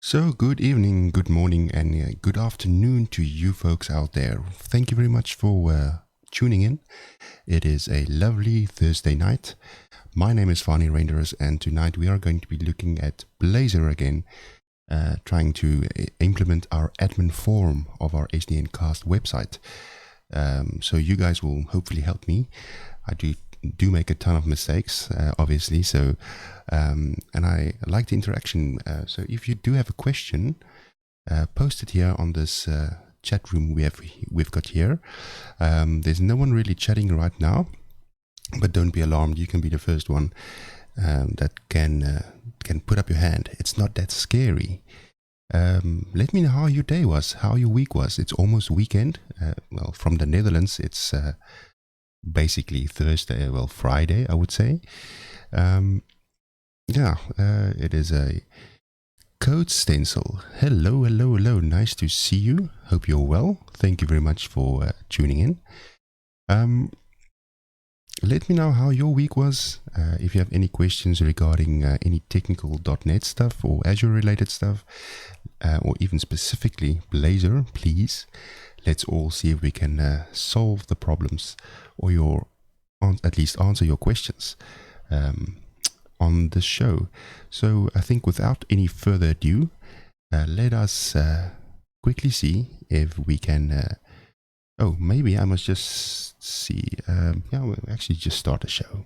So, good evening, good morning, and good afternoon to you folks out there. Thank you very much for tuning in. It is a lovely Thursday night. My name is Fani Reinders, and tonight we are going to be looking at Blazor again, trying to implement our admin form of our SDN Cast website. So you guys will hopefully help me. I do make a ton of mistakes, obviously, so and I like the interaction, so if you do have a question, post it here on this chat room we've got here. There's no one really chatting right now, but don't be alarmed, you can be the first one that can put up your hand. It's not that scary. Let me know how your day was, how your week was. It's almost weekend. Well, from the Netherlands, it's basically Thursday, well, Friday, I would say. It is a code stencil. Hello, hello, hello. Nice to see you. Hope you're well. Thank you very much for tuning in. Let me know how your week was. If you have any questions regarding any technical .NET stuff or Azure related stuff, or even specifically Blazor, please, let's all see if we can solve the problems or at least answer your questions on the show. So I think without any further ado, let us quickly see if we can maybe I must just see. We'll actually just start the show.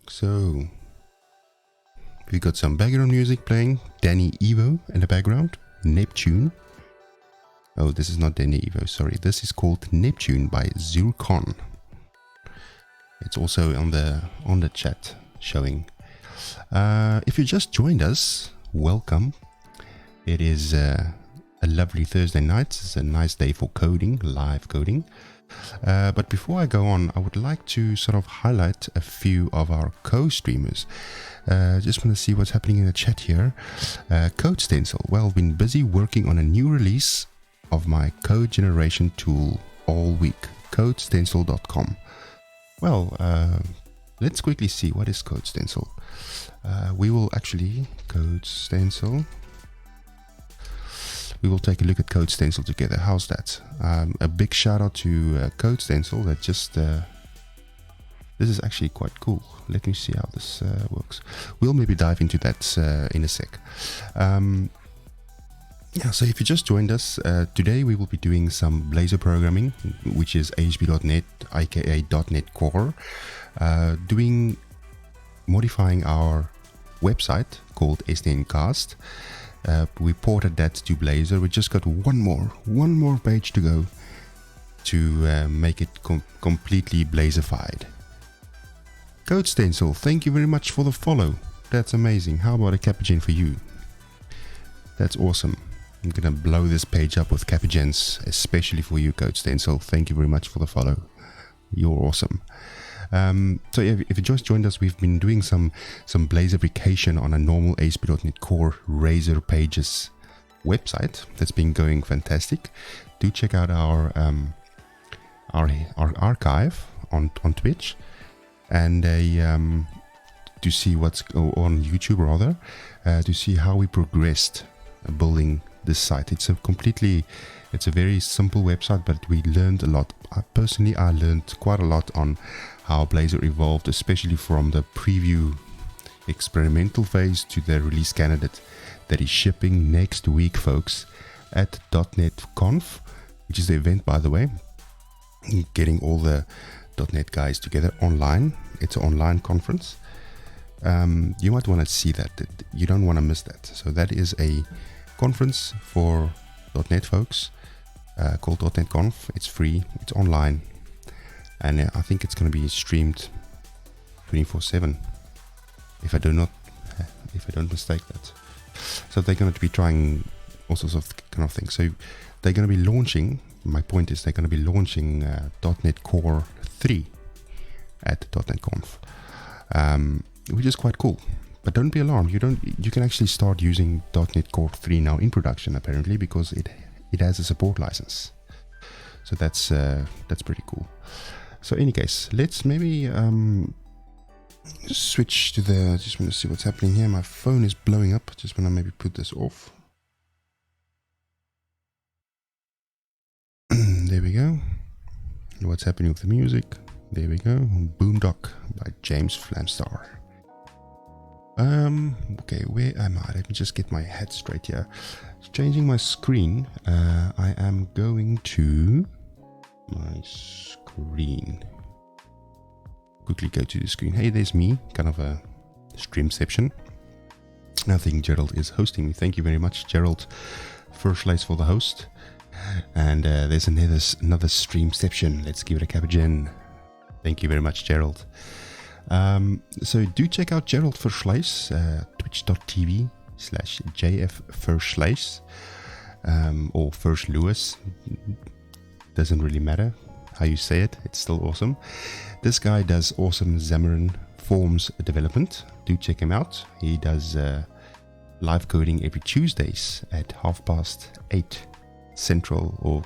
So we got some background music playing. Danny Evo in the background. Neptune. Oh, this is not Danny Evo, sorry. This is called Neptune by Zurkon. It's also on the chat showing. If you just joined us, welcome. It is a lovely Thursday night. It's a nice day for coding, live coding. But before I go on, I would like to sort of highlight a few of our co-streamers. Just want to see what's happening in the chat here. Code Stencil. Well, I've been busy working on a new release of my code generation tool all week. CodeStencil.com. Well, let's quickly see what is Code Stencil. We will actually Code Stencil. We will take a look at Code Stencil together. How's that? A big shout out to Code Stencil that just... this is actually quite cool. Let me see how this works. We'll maybe dive into that in a sec. So if you just joined us, today we will be doing some Blazor programming, which is ASP.NET, aka .NET Core, modifying our website called SDN Cast. We ported that to Blazor. We just got one more page to go to make it completely Blazorified. Code Stencil, thank you very much for the follow. That's amazing. How about a Capuchin for you? That's awesome. I'm gonna blow this page up with Capuchins, especially for you, Code Stencil. Thank you very much for the follow. You're awesome. So yeah, if you just joined us, we've been doing some Blazorification on a normal ASP.NET Core Razor Pages website. That's been going fantastic. Do check out our archive on Twitch, and to see what's on YouTube rather, to see how we progressed building this site. It's a very simple website, but we learned a lot. Personally, I learned quite a lot on how Blazor evolved, especially from the preview experimental phase to the release candidate that is shipping next week, folks, at .NET Conf, which is the event, by the way, getting all the .NET guys together online. It's an online conference. You might want to see that. You don't want to miss that. So that is a conference for .NET folks called .NET Conf. It's free. It's online. And I think it's going to be streamed 24/7, if I don't mistake that. So they're going to be trying all sorts of kind of things. So they're going to be launching. My point is they're going to be launching .NET Core 3 at .NET Conf, which is quite cool. But don't be alarmed. You can actually start using .NET Core 3 now in production apparently, because it has a support license. So that's pretty cool. So in any case, let's maybe switch to the. Just want to see what's happening here. My phone is blowing up. Just want to maybe put this off. There we go. What's happening with the music? There we go. Boondock by James Flamstar. Okay, where am I? Let me just get my head straight here. Changing my screen. I am going to my screen. Quickly go to the screen. Hey, there's me. Kind of a streamception. I think Gerald is hosting me. Thank you very much, Gerald. First place for the host. And there's another streamception. Let's give it a cappuccino. Thank you very much, Gerald. So do check out Gerald Verschleiß, twitch.tv/JF or First Lewis. Doesn't really matter how you say it, it's still awesome. This guy does awesome Xamarin Forms development. Do check him out. He does live coding every Tuesdays at 8:30 Central or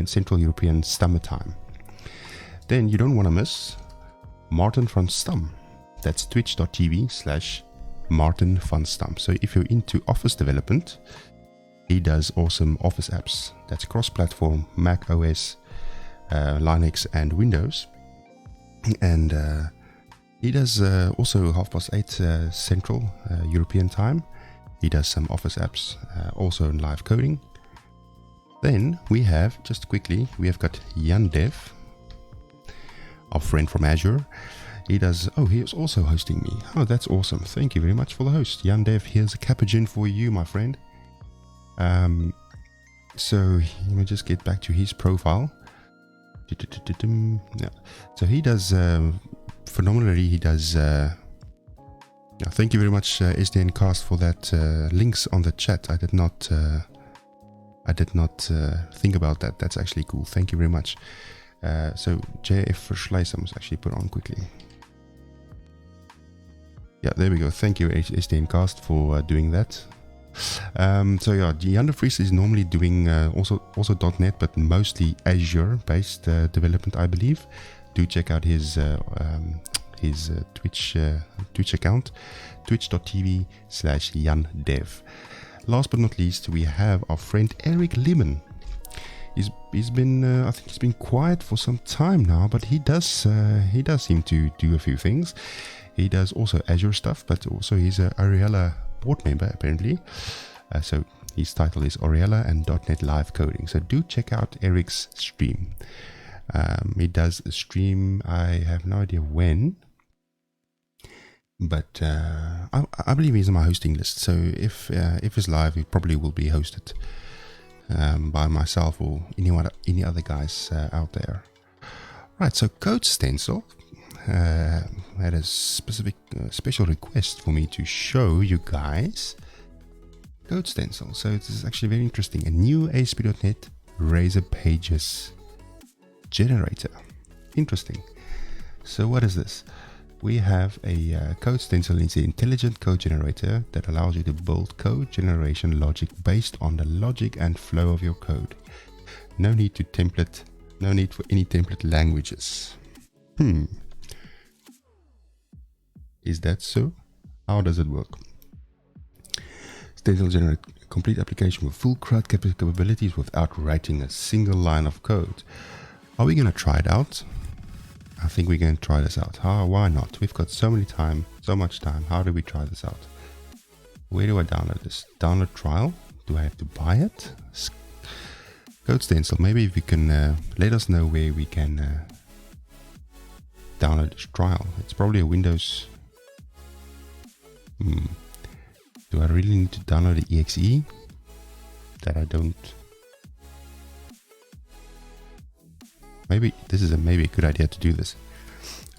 Central European Standard Time. Then you don't want to miss Martin van Stam. That's twitch.tv/Martin van Stam. So if you're into Office development, he does awesome Office apps. That's cross-platform, Mac OS, Linux and Windows. And he does also 8:30 Central European Time. He does some Office apps, also in live coding. Then we have, just quickly, we have got Jan Dev, our friend from Azure. He does, he is also hosting me. Oh, that's awesome. Thank you very much for the host. Jan Dev, here's a cappuccino for you, my friend. So let me just get back to his profile. Yeah. So he does, phenomenally, he does, thank you very much, SDN Cast, for that links on the chat. I did not think about that. That's actually cool. Thank you very much. So JF Verschleiß, I must actually put on quickly. Yeah, there we go. Thank you, SDN Cast, for doing that. So yeah, Jan de Vries is normally doing also .NET, but mostly Azure-based development, I believe. Do check out his Twitch account, twitch.tv/JanDev. Last but not least, we have our friend Eric Lemon. He's been I think he's been quiet for some time now, but he does seem to do a few things. He does also Azure stuff, but also he's a Ariella board member apparently. So his title is Ariella and .NET Live Coding. So do check out Eric's stream. He does a stream. I have no idea when, but I believe he's on my hosting list. So if it's live, it probably will be hosted by myself or any other guys out there. Right. So Code Stencil had a special request for me to show you guys Code Stencil. So this is actually very interesting. A new ASP.NET Razor Pages generator. Interesting. So what is this? We have a Code Stencil. It's an intelligent code generator that allows you to build code generation logic based on the logic and flow of your code. No need for any template languages. Is that so? How does it work? Stencil generates a complete application with full CRUD capabilities without writing a single line of code. Are we going to try it out? I think we're going to try this out. Why not? We've got so much time. How do we try this out? Where do I download this? Download trial. Do I have to buy it? Code Stencil. Maybe if you can let us know where we can download this trial. It's probably a Windows. Do I really need to download the exe? That I don't. Maybe this is maybe a good idea to do this.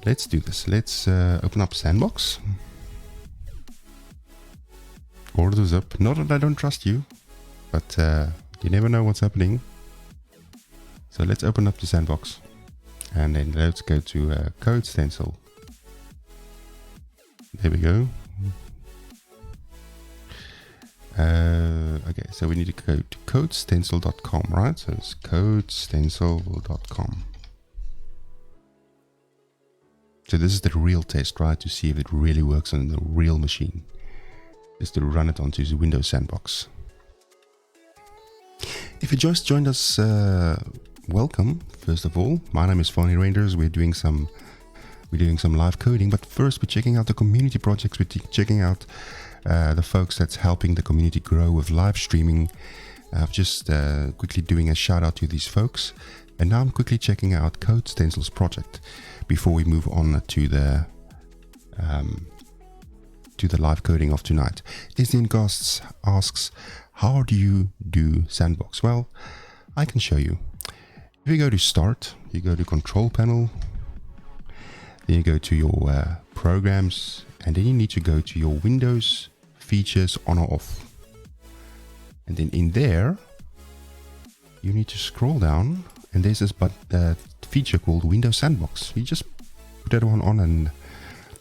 Let's do this. Let's open up Sandbox. Order zip. Not that I don't trust you, but you never know what's happening. So let's open up the Sandbox. And then let's go to code stencil. There we go. Okay, so we need to go to codestencil.com, right? So it's codestencil.com. So this is the real test, right? To see if it really works on the real machine. Is to run it onto the Windows Sandbox. If you just joined us, welcome. First of all, my name is Fonny Reinders. We're doing some live coding, but first we're checking out the community projects. We're checking out the folks that's helping the community grow with live streaming. I'm just quickly doing a shout out to these folks, and now I'm quickly checking out Code Stencil's project before we move on to the live coding of tonight. SDNcast asks, how do you do Sandbox? Well, I can show you. If you go to Start, you go to Control Panel, then you go to your Programs, and then you need to go to your Windows Features on or off. And then in there, you need to scroll down, and there's this feature called Windows Sandbox. You just put that one on and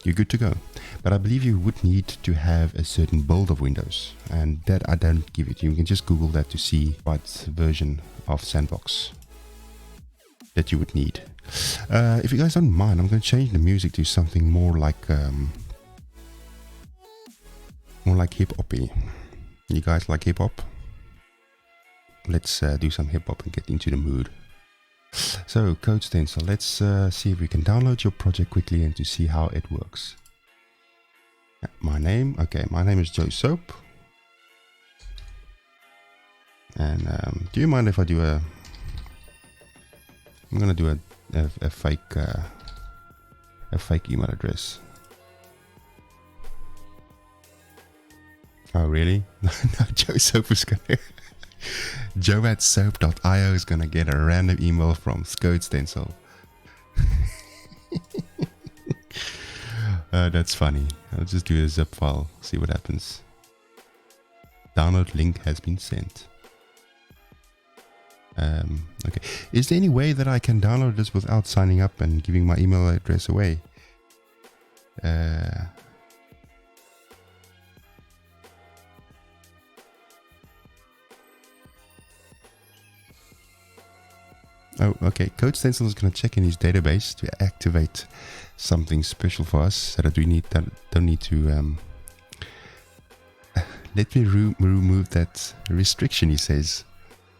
you're good to go. But I believe you would need to have a certain build of Windows, and that I don't give it. You can just Google that to see what version of Sandbox that you would need. If you guys don't mind, I'm going to change the music to something more like hip-hoppy. You guys like hip-hop? Let's do some hip-hop and get into the mood. So, Code Stencil, let's see if we can download your project quickly and to see how it works. My name is Joe Soap. And do you mind if I do I'm gonna do a fake email address. Oh really? No, Joe Soap is gonna joe@soap.io is gonna get a random email from Code Stencil. That's funny. I'll just do a zip file, see what happens. Download link has been sent. Okay. Is there any way that I can download this without signing up and giving my email address away? Oh, okay. Code Stencil is going to check in his database to activate something special for us, so that we don't need to. Let me remove that restriction.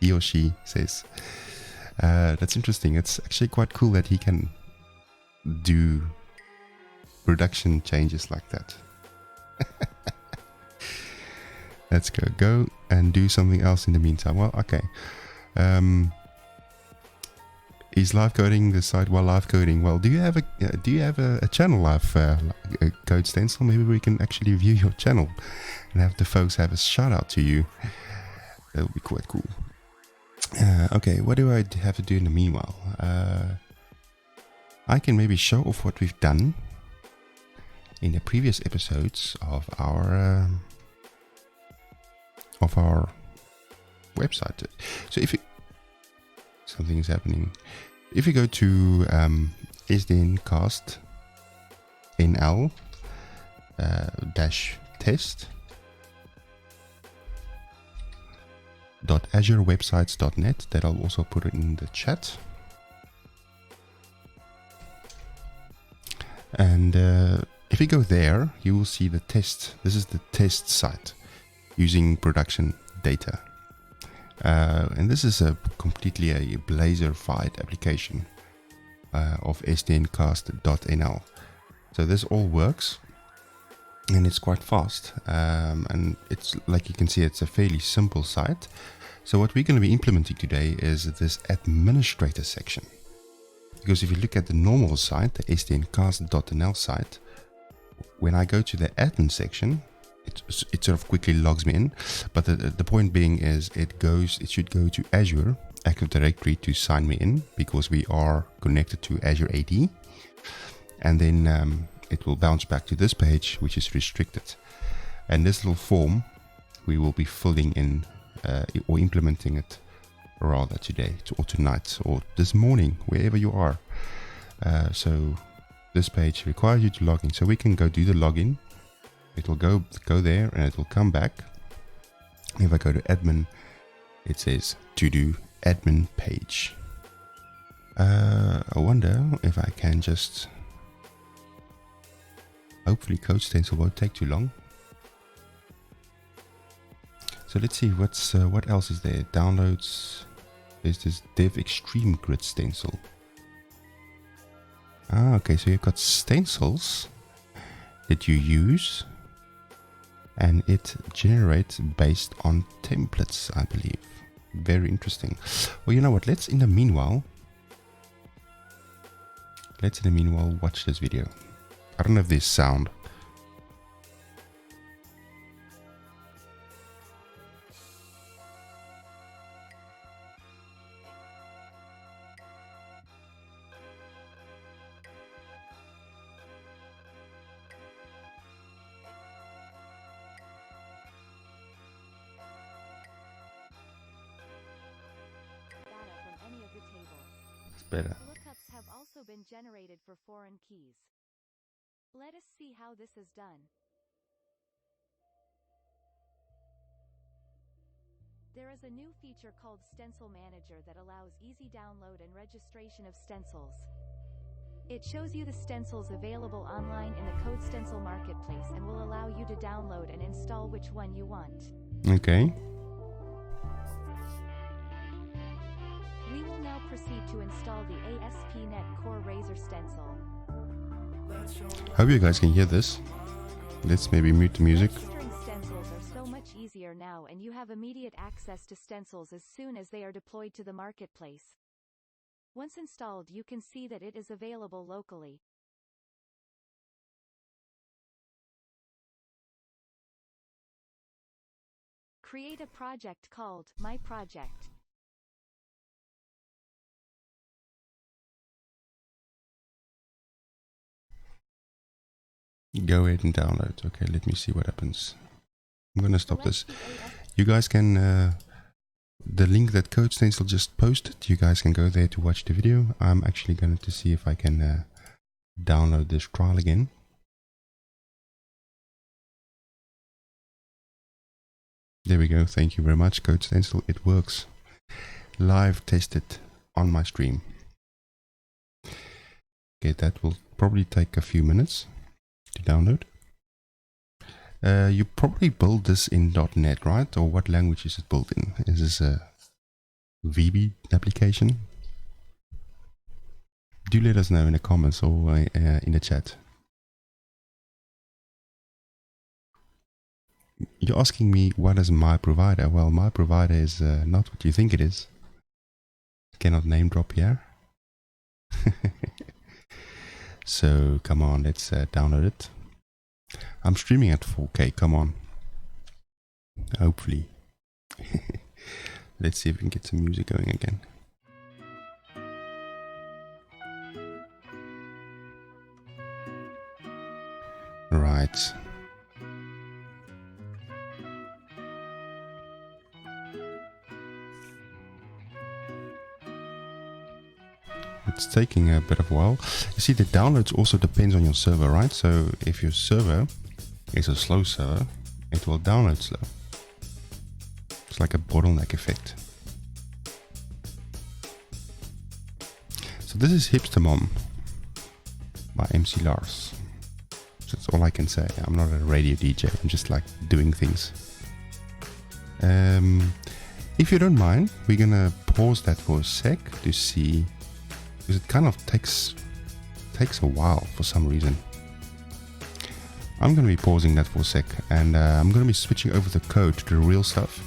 He or she says. That's interesting. It's actually quite cool that he can do production changes like that. Let's go and do something else in the meantime. Well, okay. Is live coding the site while live coding? Well, do you have a channel live Code Stencil? Maybe we can actually view your channel and have the folks have a shout out to you. That would be quite cool. Okay, what do I have to do in the meanwhile? I can maybe show off what we've done in the previous episodes of our website. So if something is happening. If you go to SDNcast NL -test .azurewebsites.net, that I'll also put it in the chat. And if you go there, you will see the test. This is the test site using production data. And this is completely a Blazor-fied application of SDNcast.nl. So this all works, and it's quite fast. And it's like you can see, it's a fairly simple site. So what we're going to be implementing today is this administrator section. Because if you look at the normal site, the SDNcast.nl site, when I go to the admin section, it sort of quickly logs me in, but the point being is it should go to Azure Active Directory to sign me in, because we are connected to Azure AD, and then it will bounce back to this page, which is restricted. And this little form we will be filling in or implementing it rather today or tonight or this morning, wherever you are. So this page requires you to log in. So we can go do the login. It will go there and it will come back. If I go to admin, it says to do admin page. I wonder if I can just, hopefully Code Stencil won't take too long. So let's see what else is there. Downloads. There's this Dev Extreme Grid stencil. Ah, okay, so you've got stencils that you use and it generates based on templates, I believe. Very interesting. Well, you know what, let's in the meanwhile watch this video. I don't know if there's sound. It's better. Lookups have also been generated for foreign keys. Let us see how this is done. There is a new feature called Stencil Manager that allows easy download and registration of stencils. It shows you the stencils available online in the Code Stencil Marketplace and will allow you to download and install which one you want. Okay. We will now proceed to install the ASP.NET Core Razor stencil. Hope you guys can hear this. Let's maybe mute the music. Registering stencils are so much easier now, and you have immediate access to stencils as soon as they are deployed to the marketplace. Once installed, you can see that it is available locally. Create a project called My Project. Go ahead and download. Okay, let me see what happens. I'm gonna stop this. You guys can, the link that Code Stencil just posted, you guys can go there to watch the video. I'm actually going to see if I can download this trial again. There we go. Thank you very much, Code Stencil. It works. Live tested on my stream. Okay, that will probably take a few minutes to download. You probably build this in .NET, right? Or what language is it built in? Is this a VB application? Do let us know in the comments or in the chat. You're asking me what is my provider? Well, my provider is not what you think it is. Cannot name drop here. So come on, let's download it. I'm streaming at 4K, come on. Hopefully. Let's see if we can get some music going again. Right. It's taking a bit of a while. You see, the downloads also depends on your server, right? So if your server is a slow server, it will download slow. It's like a bottleneck effect. So this is Hipster Mom by MC Lars. So that's all I can say. I'm not a radio DJ. I'm just like doing things. If you don't mind, we're gonna pause that for a sec to see, because it kind of takes a while for some reason. I'm going to be pausing that for a sec, and I'm going to be switching over the code to the real stuff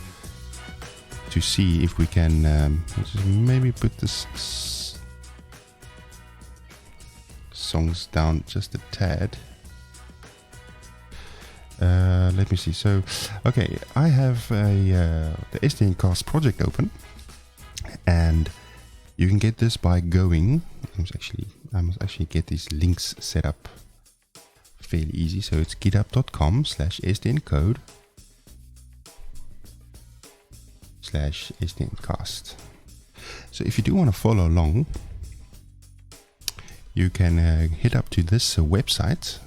to see if we can just maybe put this songs down just a tad. Let me see. So, okay, I have the SDNcast project open, and you can get this by going. I must actually get these links set up fairly easy. So it's github.com/sdncode/sdncast. So if you do want to follow along, you can hit up to this website,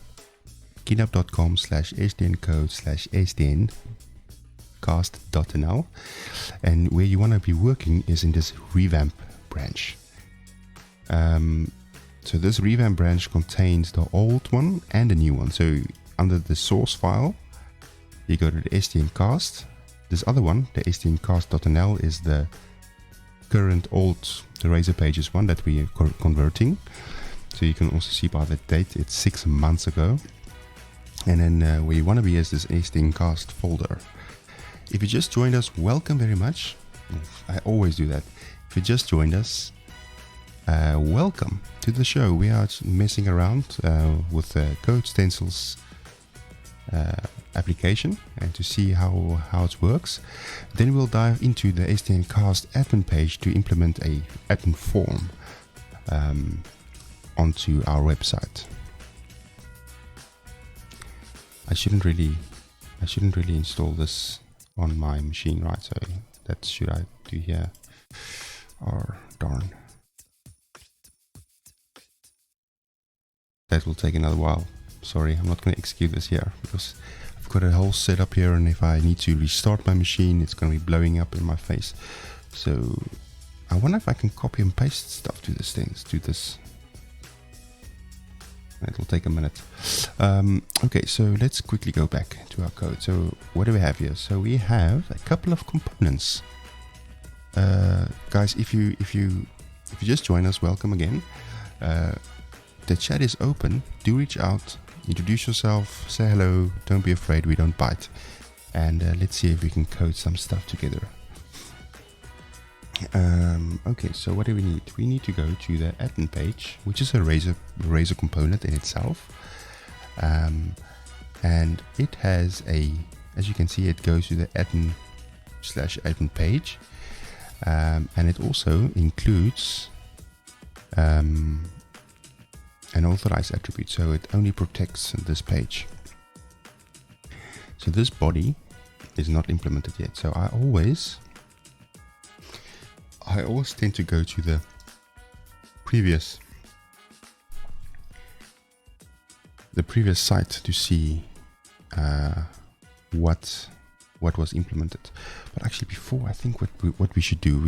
github.com/hdncode/hdncast.nl, and where you want to be working is in this revamp branch. So this revamp branch contains the old one and the new one. So under the source file, you go to the hdncast. This other one, the hdncast.nl, is the current old Razor Pages one that we are converting. So you can also see by the date, it's 6 months ago. And then where you want to be is this hdncast folder. If you just joined us, welcome very much. I always do that. If you just joined us, welcome to the show. We are messing around with the Code Stencils application and to see how it works. Then we'll dive into the hdncast admin page to implement a admin form onto our website. I shouldn't really install this on my machine, right? So that should I do here? Or darn. That will take another while. Sorry, I'm not going to execute this here because I've got a whole setup here, and if I need to restart my machine, it's going to be blowing up in my face. So I wonder if I can copy and paste stuff to this thing. Let's do this. It'll take a minute. Okay, so let's quickly go back to our code. So what do we have here? So we have a couple of components. Guys, if you just join us, welcome again. The chat is open. Do reach out, introduce yourself, say hello. Don't be afraid, we don't bite. And let's see if we can code some stuff together. Okay, so what do we need? We need to go to the admin page, which is a Razor component in itself. And it has as you can see, it goes to the admin/admin page. And it also includes an authorized attribute, so it only protects this page. So this body is not implemented yet. So I always tend to go to the previous site to see what was implemented. But actually, before, I think what we should do,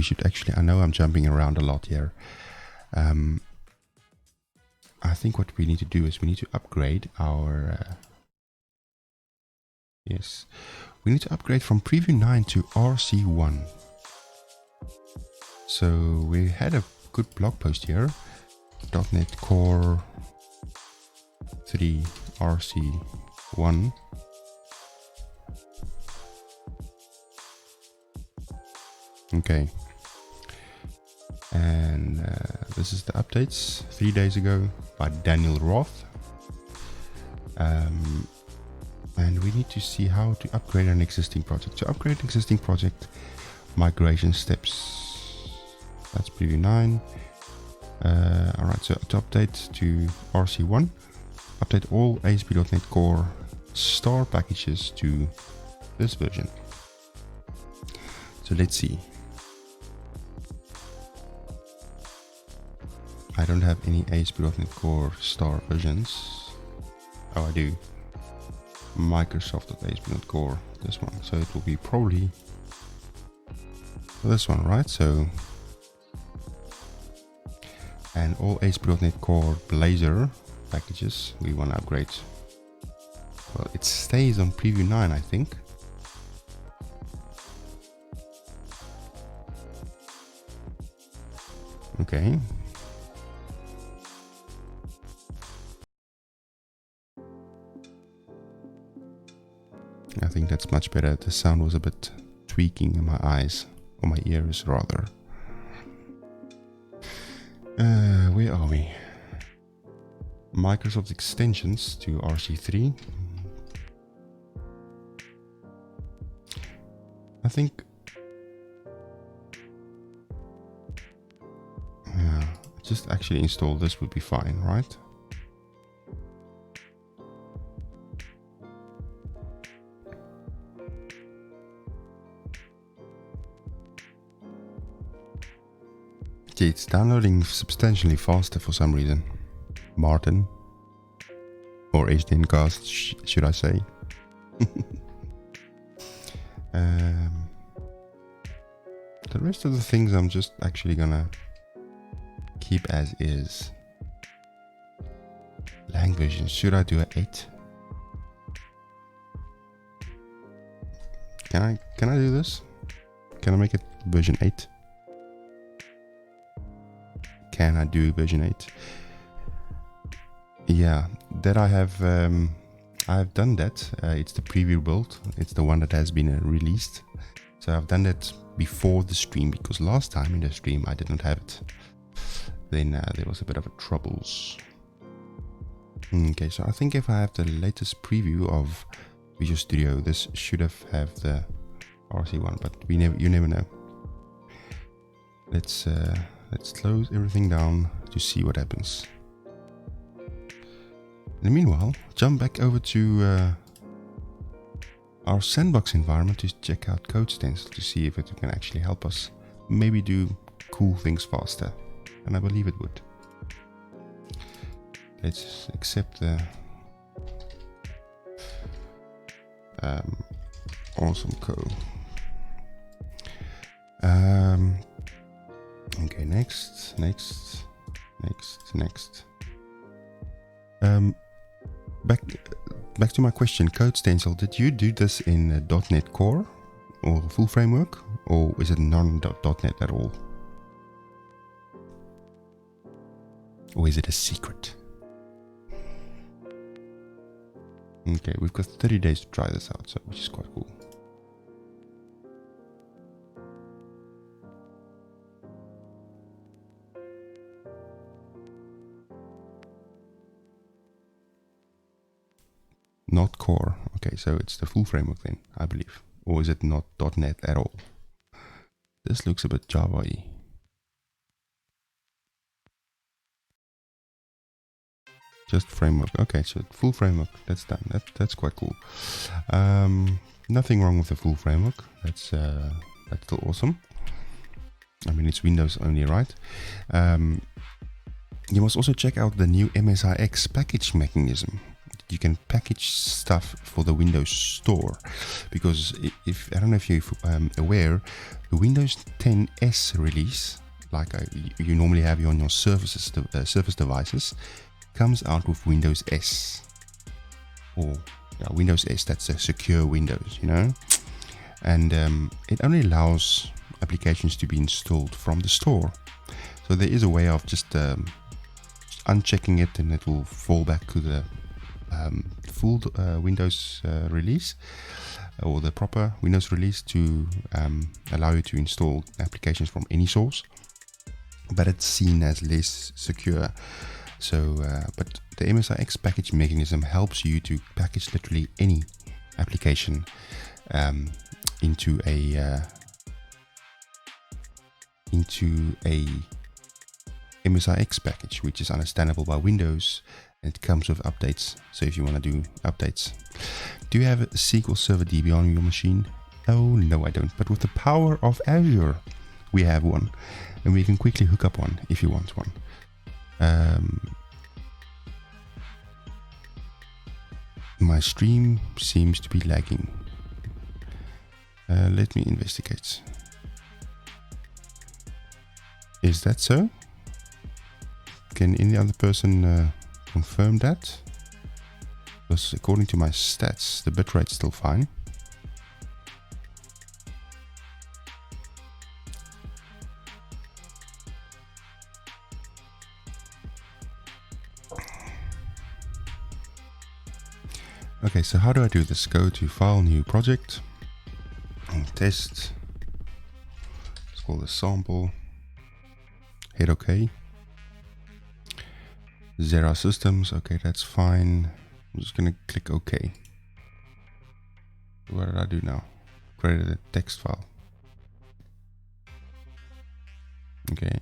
I know I'm jumping around a lot here. I think what we need to do is we need to upgrade our we need to upgrade from Preview 9 to RC1. So we had a good blog post here, .NET Core 3 RC1. Okay. And this is the updates 3 days ago by Daniel Roth. And we need to see how to upgrade an existing project. To upgrade an existing project, migration steps. That's Preview 9. Alright, so to update to RC1, update all ASP.NET Core star packages to this version. So let's see. I don't have any ASP.NET Core star versions. Oh, I do. Microsoft.ASP.NET Core, this one. So it will be probably this one, right? So, and all ASP.NET Core Blazor packages we want to upgrade. Well, it stays on Preview 9, I think. Okay. I think that's much better. The sound was a bit tweaking in my eyes, or my ears rather. Where are we? Microsoft extensions to RC3. I think just actually install this would be fine, right? It's downloading substantially faster for some reason. Martin. Or HDNcast, should I say. The rest of the things I'm just actually gonna keep as is. Language, should I do a 8? Can I do this? Can I make it version 8? Can I do version 8? Yeah, that I have done that. It's the preview build. It's the one that has been released. So I've done that before the stream because last time in the stream I did not have it. Then there was a bit of a troubles. Okay, so I think if I have the latest preview of Visual Studio, this should have the RC one, but you never know. Let's close everything down to see what happens. In the meanwhile, jump back over to our sandbox environment to check out Code Stencil to see if it can actually help us maybe do cool things faster. And I believe it would. Let's accept the awesome code. Okay, next. Back to my question, Code Stencil, did you do this in .NET Core or full framework, or is it non.NET at all? Or is it a secret? Okay, we've got 30 days to try this out, so which is quite cool. Not core. Okay, so it's the full framework then, I believe. Or is it not .NET at all? This looks a bit Java-y. Just framework. Okay, so full framework. That's done. That's quite cool. Nothing wrong with the full framework. That's still awesome. I mean, it's Windows only, right? You must also check out the new MSIX package mechanism. You can package stuff for the Windows Store, because if I don't know if you're aware, the Windows 10s release, like you normally have on your Surface devices, comes out with Windows S, or Windows S. That's a secure Windows, you know, and it only allows applications to be installed from the store. So there is a way of just unchecking it, and it will fall back to the full Windows release, or the proper Windows release, to allow you to install applications from any source, but it's seen as less secure. So, but the MSIX package mechanism helps you to package literally any application into a MSIX package, which is understandable by Windows. It comes with updates, so if you want to do updates. Do you have a SQL Server DB on your machine? Oh, no, I don't. But with the power of Azure, we have one, and we can quickly hook up one if you want one. My stream seems to be lagging. Let me investigate. Is that so? Can any other person confirm that? Because according to my stats, the bitrate's still fine. Okay, so how do I do this? Go to File, New Project, and Test. Let's call this Sample. Hit OK. Zero Systems. Okay, that's fine. I'm just gonna click OK. What did I do now? Created a text file. Okay.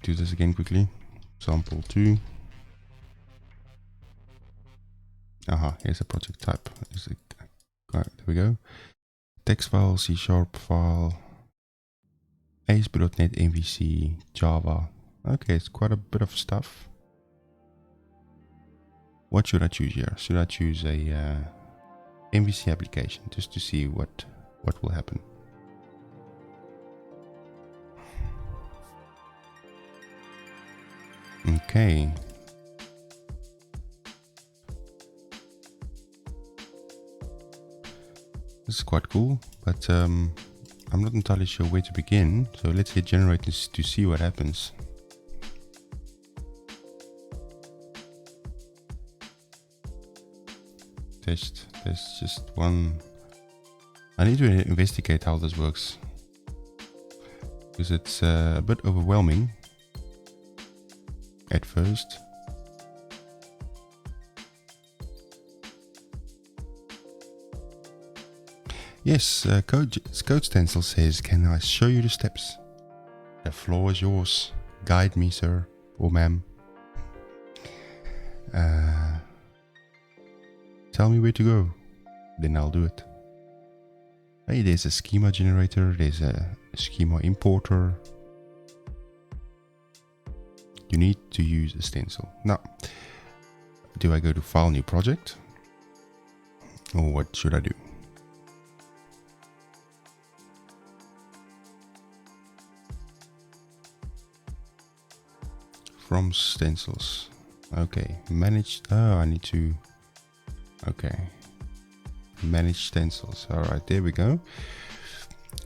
Do this again quickly. Sample 2. Aha, here's a project type. There we go. text file, C# file, ASP.NET, MVC, Java. Okay, it's quite a bit of stuff. What should I choose here? Should I choose a MVC application just to see what will happen? Okay. This is quite cool, but I'm not entirely sure where to begin. So let's hit generate to see what happens. Test. There's just one. I need to investigate how this works, because it's a bit overwhelming at first. Yes, code stencil says, "Can I show you the steps? The floor is yours. Guide me, sir or ma'am. Tell me where to go, then I'll do it." Hey, there's a schema generator, there's a schema importer. You need to use a stencil. Now, do I go to File, New Project? Or what should I do? From stencils. Okay, manage. Oh, I need to. Okay, manage stencils. All right, there we go.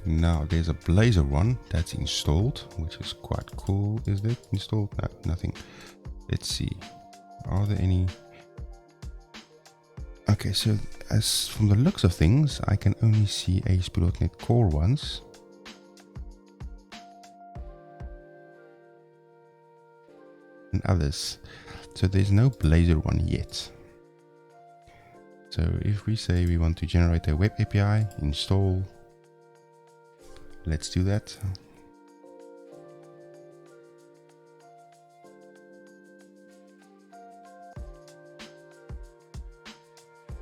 Now there's a Blazor one that's installed, which is quite cool. Is that installed? No, nothing. Let's see. Are there any? Okay, so as from the looks of things, I can only see ASP.NET Core ones. And others. So there's no Blazor one yet. So if we say we want to generate a web API, install. Let's do that.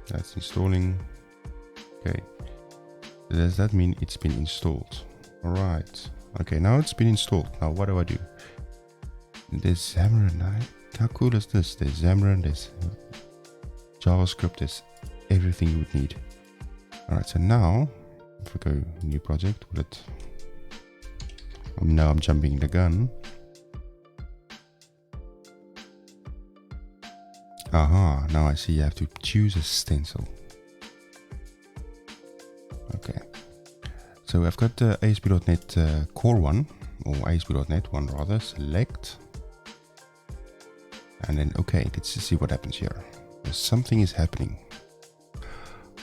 That's installing. Okay. Does that mean it's been installed? Alright. Okay, now it's been installed. Now what do I do? There's Xamarin. How cool is this? There's Xamarin, there's JavaScript, there's everything you would need. Alright, so now if I go new project, will it? Now I'm jumping the gun. Aha, now I see you have to choose a stencil. Okay. So I've got the ASP.NET Core one, or ASP.NET one rather, select. And then, okay, let's see what happens here. Something is happening.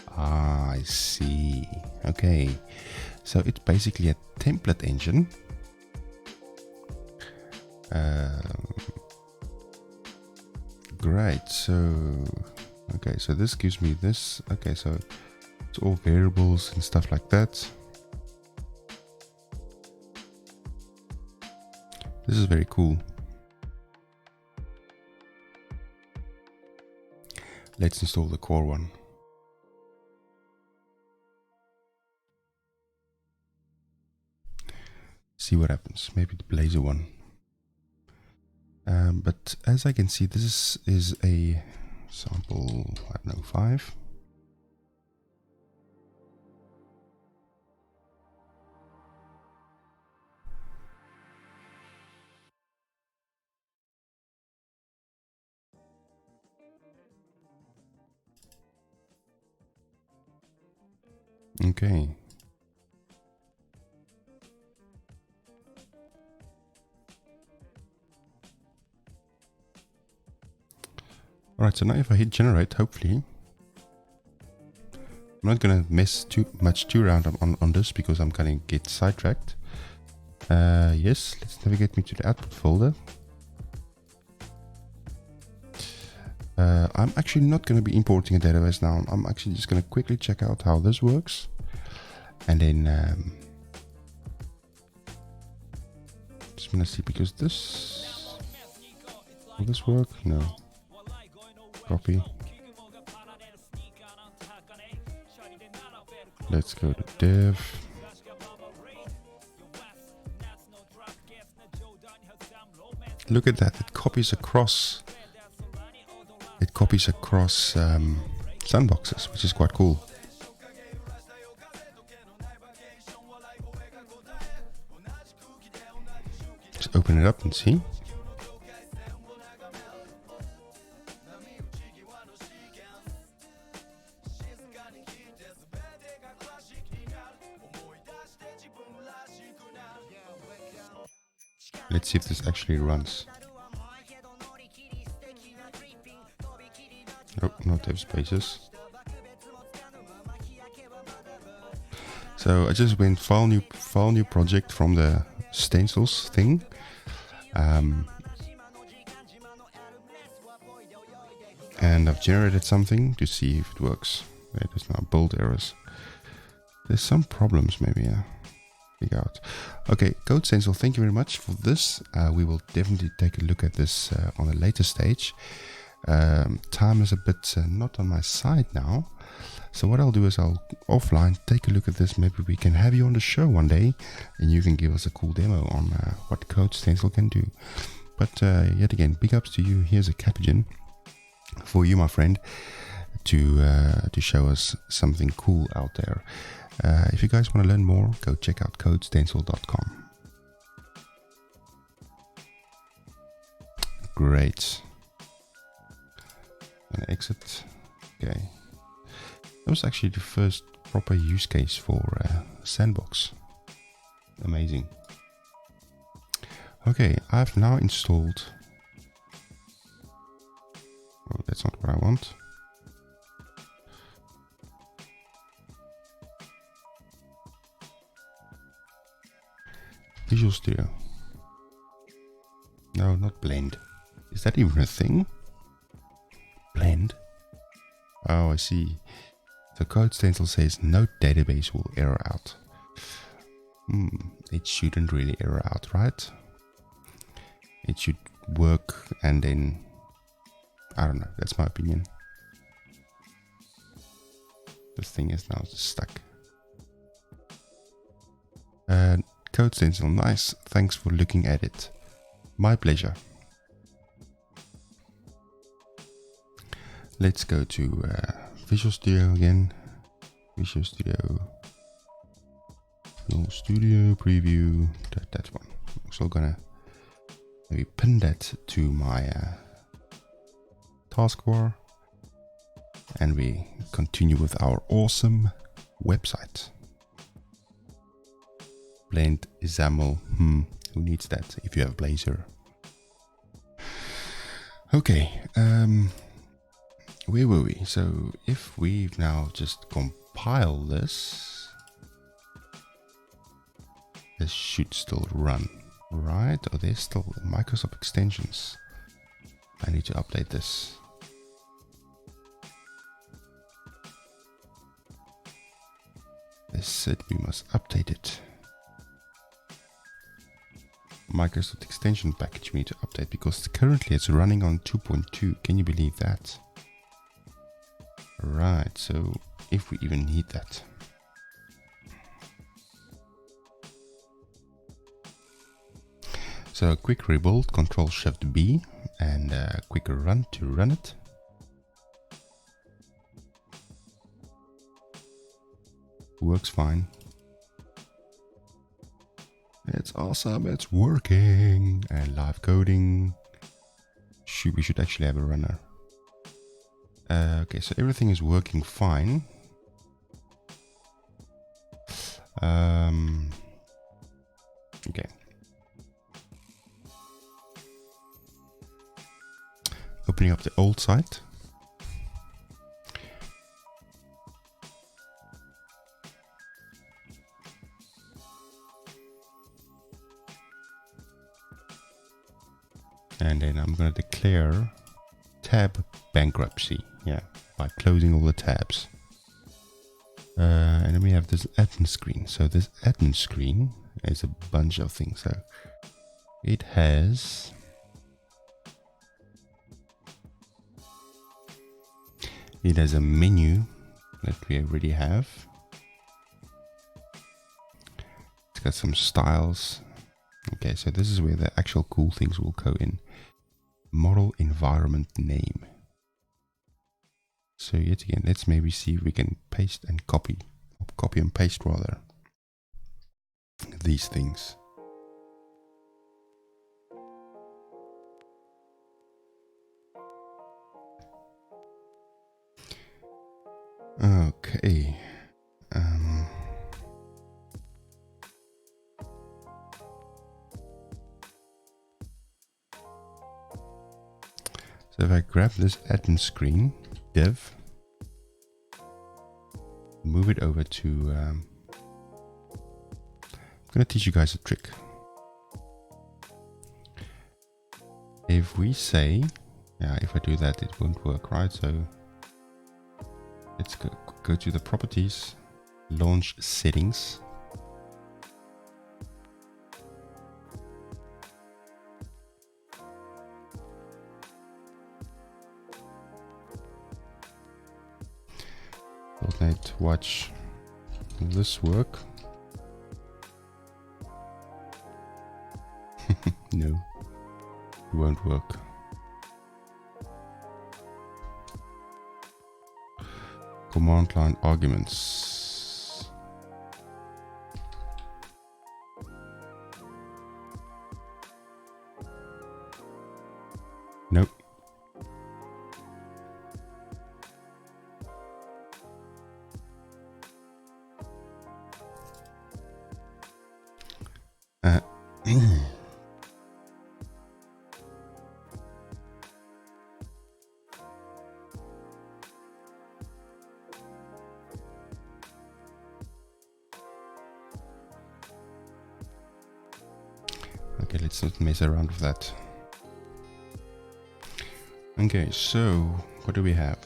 Ah, I see. Okay. So it's basically a template engine. Great. So, okay, so this gives me this. Okay, so it's all variables and stuff like that. This is very cool. Let's install the core one. See what happens. Maybe the Blazor one. But as I can see, this is a sample, I don't know, 5. Okay. Alright, so now if I hit generate, hopefully, I'm not gonna mess too around on this because I'm gonna get sidetracked. Yes, let's navigate me to the output folder. I'm actually not going to be importing a database now. I'm actually just going to quickly check out how this works. And then just going to see, because this, will this work? No. Copy. Let's go to dev. Look at that, it copies across. It copies across sandboxes, which is quite cool. Let's open it up and see. Let's see if this actually runs. Oh, not have spaces. So I just went file new project from the stencils thing. And I've generated something to see if it works. It is now bold errors. There's some problems maybe. Figure out. Okay, Code Stencil, thank you very much for this. We will definitely take a look at this on a later stage. Time is a bit not on my side now. So what I'll do is I'll offline take a look at this. Maybe we can have you on the show one day and you can give us a cool demo on what Code Stencil can do. But yet again, big ups to you. Here's a Capuchin for you, my friend, to show us something cool out there. If you guys want to learn more, go check out codestencil.com. Great. And exit. Okay. That was actually the first proper use case for Sandbox. Amazing. Okay, I've now installed. Oh, that's not what I want. Visual Studio. No, not Blend. Is that even a thing? Blend? Oh, I see. The Code Stencil says no database will error out. It shouldn't really error out, right? It should work and then... I don't know, that's my opinion. This thing is now stuck. Code Stencil, nice. Thanks for looking at it. My pleasure. Let's go to Visual Studio again. Visual Studio. Visual Studio preview. That one. I'm also gonna maybe pin that to my taskbar. And we continue with our awesome website. Blend, XAML, who needs that if you have Blazor? Okay, where were we? So if we've now just compile this, this should still run, right? Oh, there's still Microsoft extensions. I need to update this. They said we must update it. Microsoft extension package we need to update because currently it's running on 2.2. Can you believe that? Right, so if we even need that. So a quick rebuild, Control-Shift-B, and a quick run to run it. Works fine. It's awesome, it's working. And live coding. We should actually have a runner. Okay, so everything is working fine. Okay. Opening up the old site. And then I'm going to declare tab bankruptcy. Yeah, by closing all the tabs. And then we have this admin screen. So this admin screen is a bunch of things. So it has a menu that we already have. got some styles. Okay, so this is where the actual cool things will go in. Model environment name. So yet again, let's maybe see if we can paste and copy and paste rather, these things. Okay. So if I grab this admin screen, div, move it over to, I'm going to teach you guys a trick. If we say, yeah, if I do that, it won't work, right? So let's go to the properties, launch settings. .NET watch. Will this work? No, it won't work. Command line arguments. Nope. Okay, let's not mess around with that. Okay, so what do we have?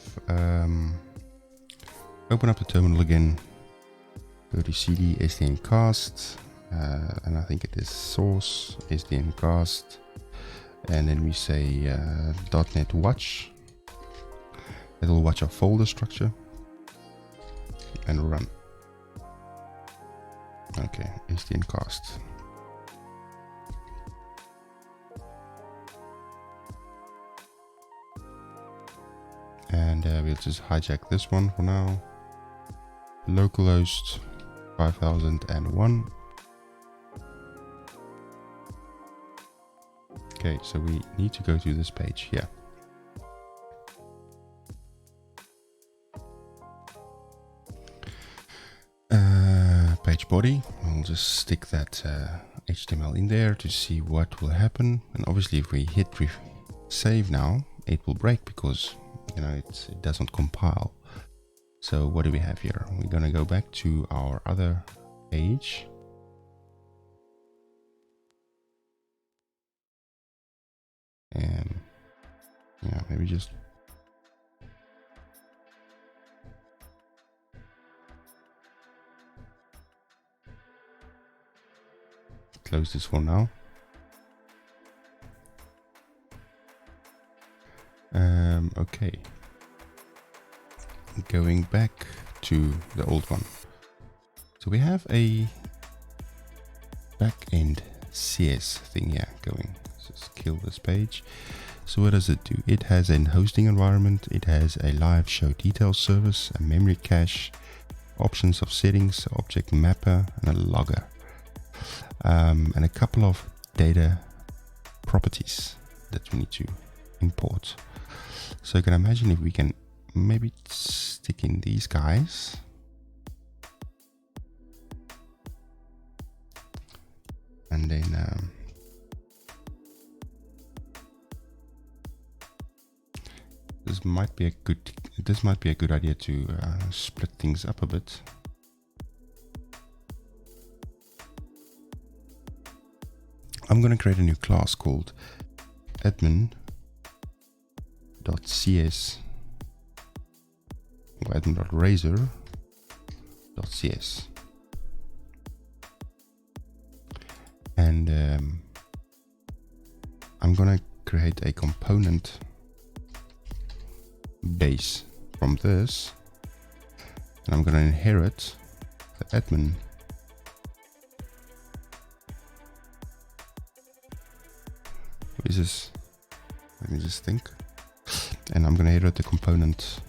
Open up the terminal again. Go to cd sdncast, and I think it is source sdncast, and then we say .NET watch. It will watch our folder structure and run. Okay, sdncast. And we'll just hijack this one for now. Localhost 5001. Okay, so we need to go to this page here. Page body. I'll just stick that HTML in there to see what will happen. And obviously, if we hit save now, it will break because it doesn't compile. So what do we have here? We're gonna go back to our other page. And yeah, maybe just close this for now. Okay. Going back to the old one. So we have a back-end CS thing here going. Let's just kill this page. So what does it do? It has a hosting environment. It has a live show details service, a memory cache, options of settings, object mapper, and a logger. And a couple of data properties that we need to import. So you can imagine if we can maybe stick in these guys. And then this might be a good idea to split things up a bit. I'm going to create a new class called admin.cs or admin.razor.cs, and I'm going to create a component base from this, and I'm going to inherit the admin is, let me just think. And I'm gonna edit the component,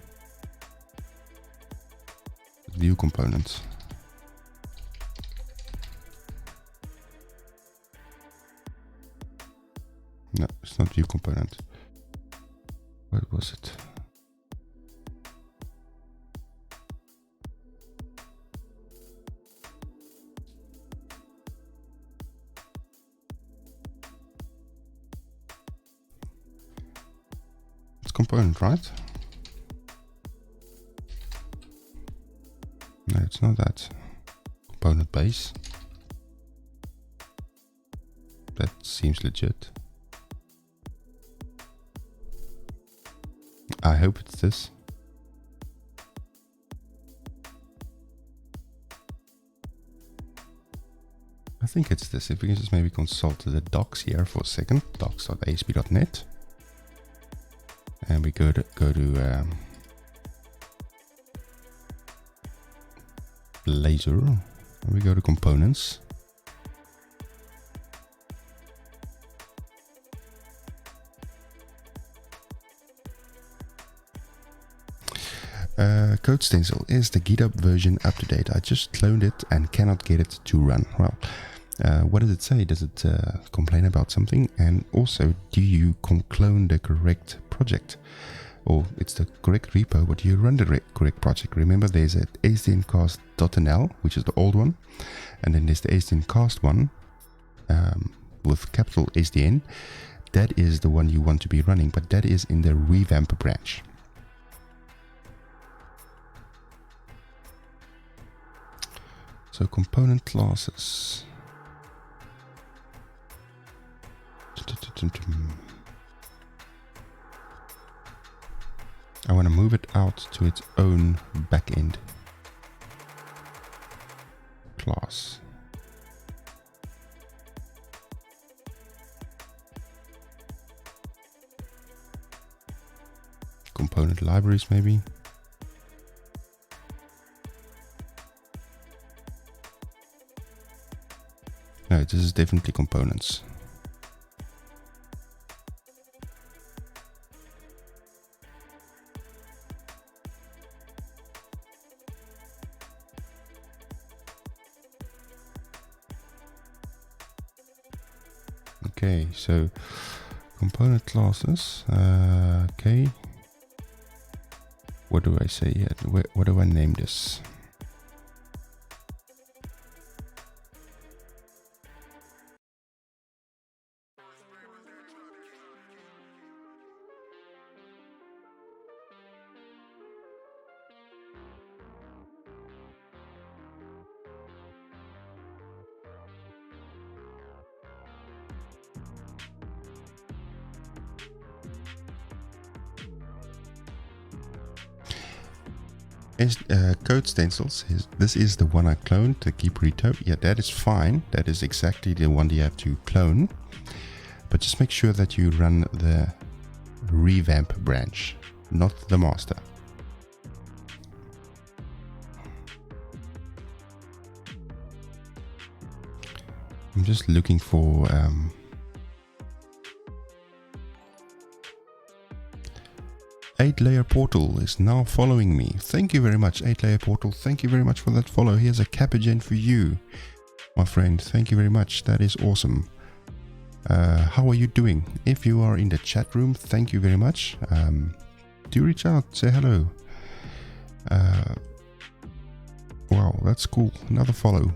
view component. No, it's not view component. What was it? It's component, right? No, it's not that. Component base. That seems legit. I hope it's this. I think it's this. If we can just maybe consult the docs here for a second, docs.asp.net, and we go to Blazor, and we go to components. Code stencil. Is the GitHub version up to date? I just cloned it and cannot get it to run. Well, what does it say? Does it complain about something? And also, do you clone the correct project? Or it's the correct repo, but you run the correct project. Remember, there's a hdncast.nl, which is the old one, and then there's the hdncast one with capital SDN. That is the one you want to be running, but that is in the revamp branch. So component classes. I want to move it out to its own backend class. Component libraries, maybe. No, this is definitely components. Okay, so component classes. Okay. What do I say here? What do I name this? Code stencils. This is the one I cloned, the keep repo. Yeah, that is fine. That is exactly the one you have to clone. But just make sure that you run the revamp branch, not the master. I'm just looking for 8-layer portal is now following me. Thank you very much, 8-layer portal. Thank you very much for that follow. Here's a capigen for you, my friend. Thank you very much. That is awesome. How are you doing? If you are in the chat room, thank you very much. Do reach out, say hello. Wow, that's cool. Another follow.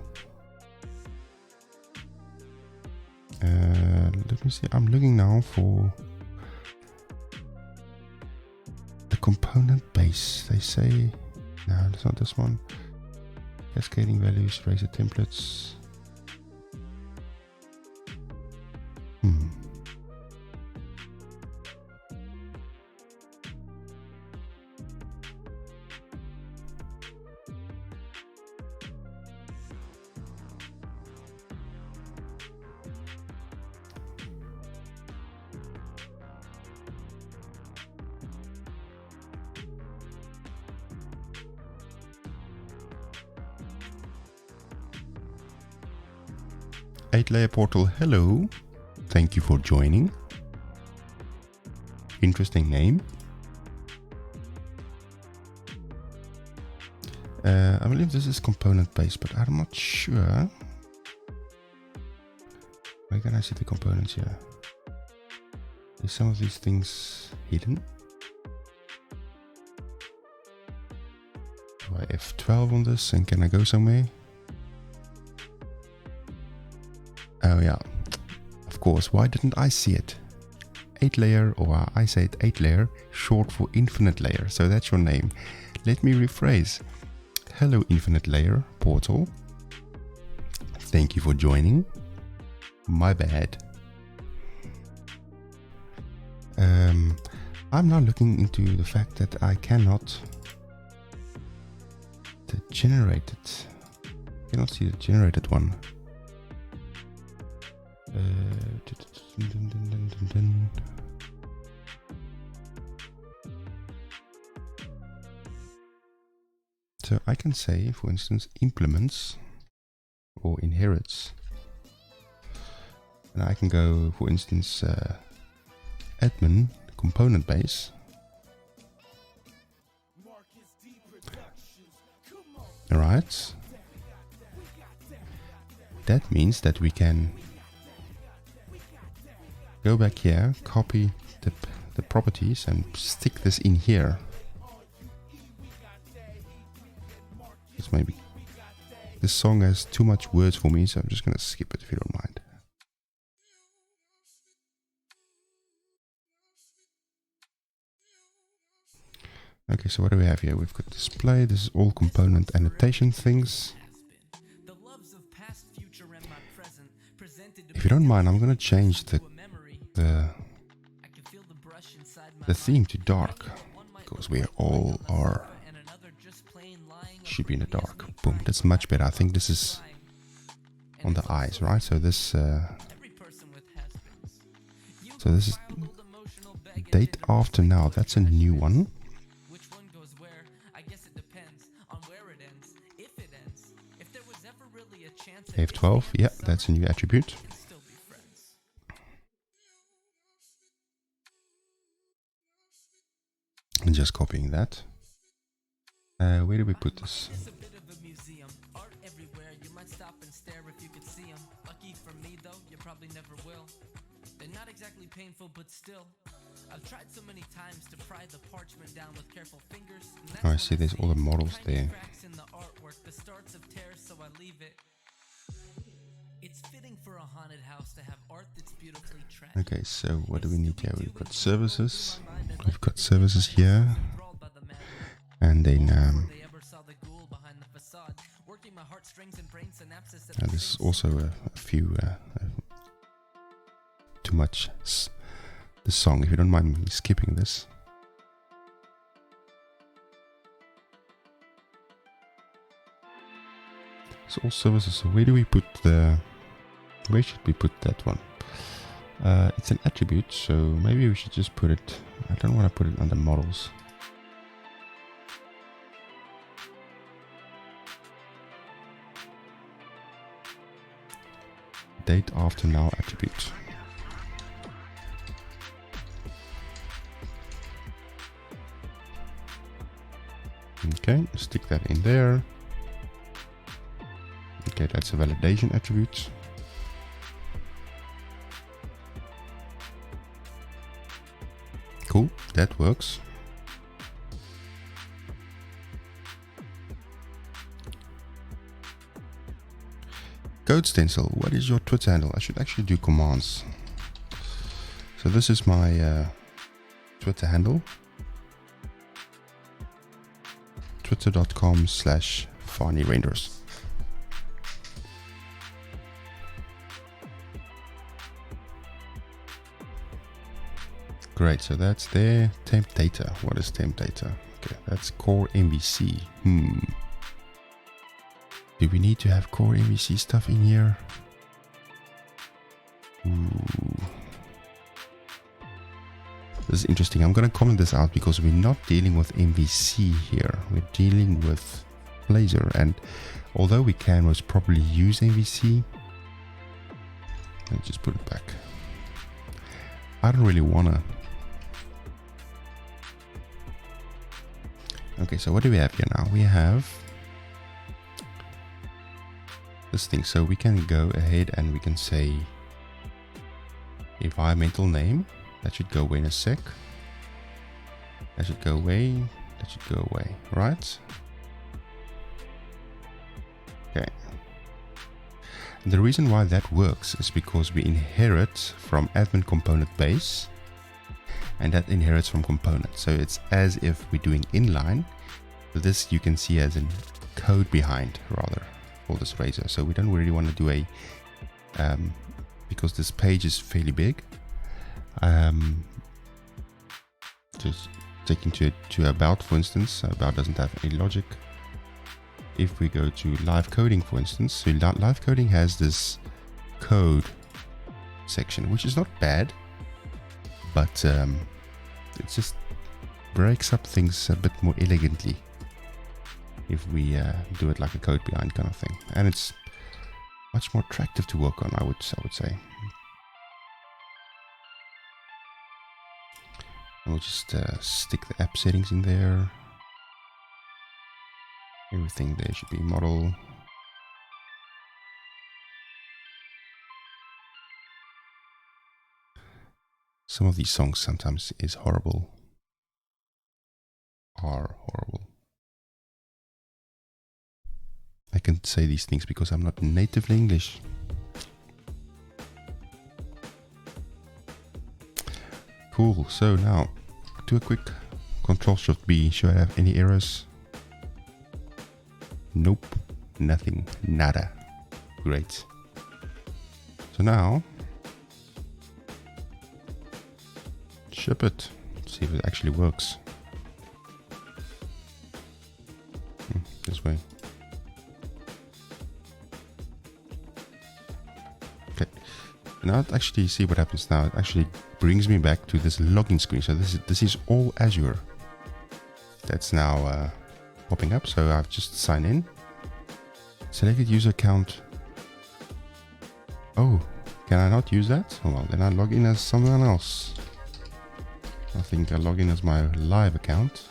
Let me see. I'm looking now for the component base. They say no, it's not this one. Cascading values, razor templates. Eight-layer portal, hello. Thank you for joining. interesting name. I believe this is component based, but I'm not sure. Where can I see the components here? Is some of these things hidden? Do I F12 on this and can I go somewhere? Oh yeah, of course, why didn't I see it? 8 layer, or I say it 8 layer, short for infinite layer, so that's your name. Let me rephrase. Hello infinite layer portal. Thank you for joining. My bad. I'm now looking into the fact that I cannot generate it. I cannot see the generated one. So I can say, for instance, implements or inherits. And I can go, for instance, admin component base. Alright. That means that we can go back here, copy the properties and stick this in here. It's maybe this song has too much words for me, so I'm just gonna skip it if you don't mind. Okay, so what do we have here? We've got display. This is all component annotation things. If you don't mind, I'm gonna change the theme to dark, because we all are should be in the dark. Boom, that's much better. I think this is on the eyes, right? So this is date after now. That's a new one. F12, yeah, that's a new attribute. And just copying that. Where do we put this? Not exactly painful, but still, I've tried so many times to pry the parchment down with careful fingers. Oh, I see there's all the models there. It's fitting for a haunted house to have art that's beautifully tracked. Okay, so what do we need here? We've got services. We've got services here. And then this is also a few too much the song, if you don't mind me skipping this. So all services, so where do we put where should we put that one? It's an attribute, so maybe we should just put it, I don't want to put it under models. Date after now attribute. Okay, stick that in there. Okay, that's a validation attribute. Cool, that works. Code stencil, what is your Twitter handle? I should actually do commands. So this is my Twitter handle. Twitter.com/FarneyRenders. Great, so that's there. Temp data. What is temp data? Okay, that's core MVC. Do we need to have core MVC stuff in here? Ooh. This is interesting. I'm going to comment this out because we're not dealing with MVC here. We're dealing with Blazor, and although we can most probably use MVC, let's just put it back. I don't really want to Okay, so what do we have here now? We have this thing. So we can go ahead and we can say environmental name. That should go away in a sec. That should go away. That should go away, right? Okay. And the reason why that works is because we inherit from admin component base, and that inherits from component. So it's as if we're doing inline. This you can see as in code behind rather for this Blazor. So we don't really want to do a because this page is fairly big. Just taking to about, for instance. About doesn't have any logic. If we go to live coding, for instance, so live coding has this code section, which is not bad, but it just breaks up things a bit more elegantly if we do it like a code behind kind of thing, and it's much more attractive to work on. I would say. And we'll just stick the app settings in there. Everything there should be model. Some of these songs sometimes is horrible. Are horrible. I can say these things because I'm not natively English. Cool, so now do a quick Control-Shift-B. Should I have any errors? Nope, nothing, nada. Great. So now, ship it. See if it actually works. This way. Okay. Now it actually see what happens now. It actually brings me back to this login screen. So this is all Azure. That's now popping up. So I've just signed in. Selected user account. Oh, can I not use that? Oh, well, then I log in as someone else. I think I log in as my live account.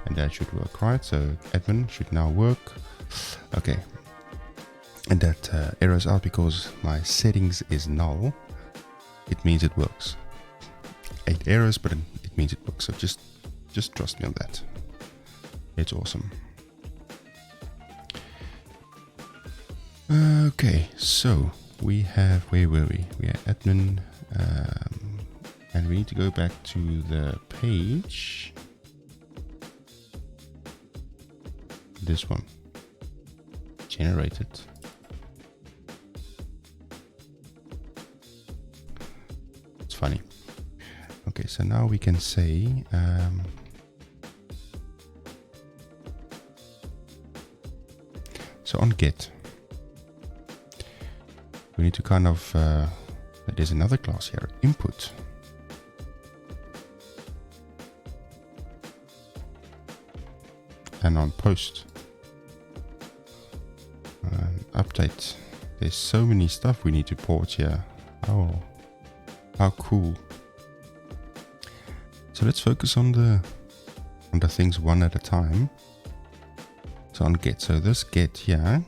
And that should work, right? So admin should now work. Okay. And that errors out because my settings is null. It means it works. 8 errors, but it means it works. So just trust me on that. It's awesome. Okay, so we have, where were we? We are admin, and we need to go back to the page. This one. Generated. It's funny. Okay, so now we can say so on get we need to kind of there's another class here, input. And on post update, there's so many stuff we need to port here. Oh, how cool. So let's focus on the things one at a time. So on get, so this get here,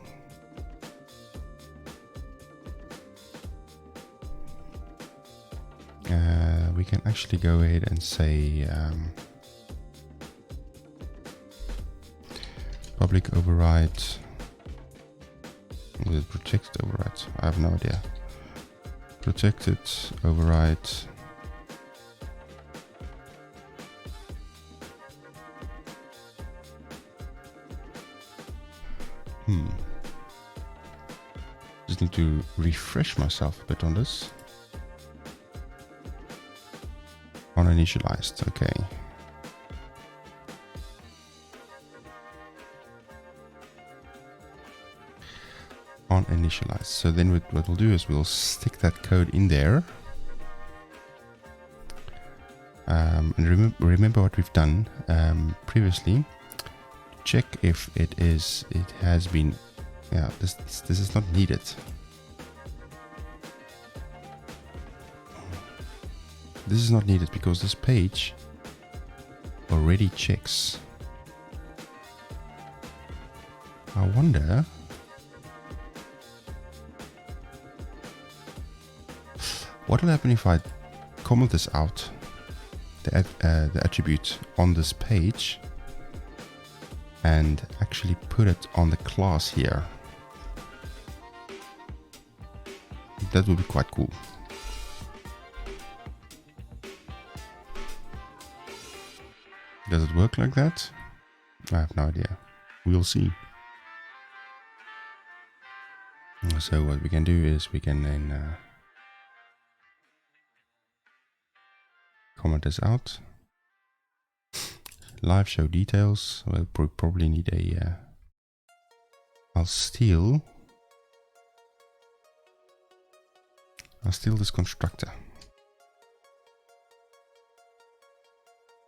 we can actually go ahead and say public override. Will it protect override? I have no idea. Protected override. Just need to refresh myself a bit on this. On initialized, okay. On initialized. So then what we'll do is we'll stick that code in there. And remember what we've done previously. Check if it has been, yeah, this is not needed. This is not needed because this page already checks I wonder. What will happen if I comment this out, the attribute on this page, and actually put it on the class here? That would be quite cool. Does it work like that? I have no idea. We'll see. So what we can do is we can then comment this out. Live show details. We'll probably need a. I'll steal this constructor.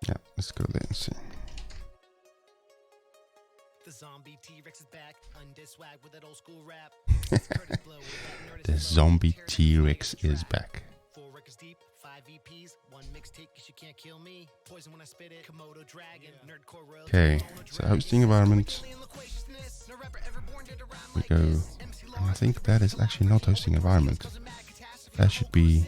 Yeah, let's go there and see. The zombie T-Rex is back. Undiswag with that old school rap. The zombie T-Rex is back. 4 records deep, 5 EPs, 1 mixtape, 'cause you can't kill me. Poison when I spit it. Komodo dragon, nerdcore royalty. Okay, so hosting environment. We go, and I think that is actually not hosting environment. That should be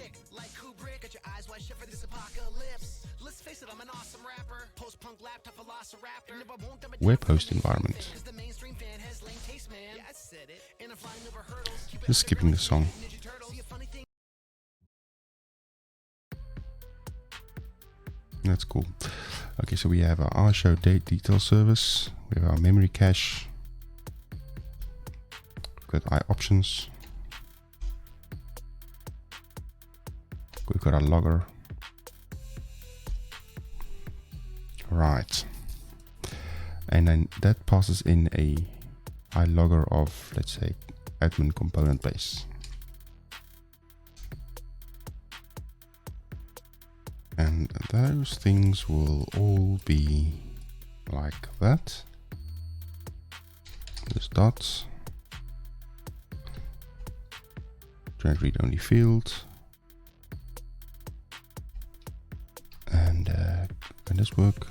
web host environment. Just skipping the song. That's cool. Okay, so we have our show date detail service. We have our memory cache. We've got options. We've got our logger. Right. And then that passes in a iLogger of, let's say, admin component base. And those things will all be like that. There's dots. Generate read-only field. And can this work?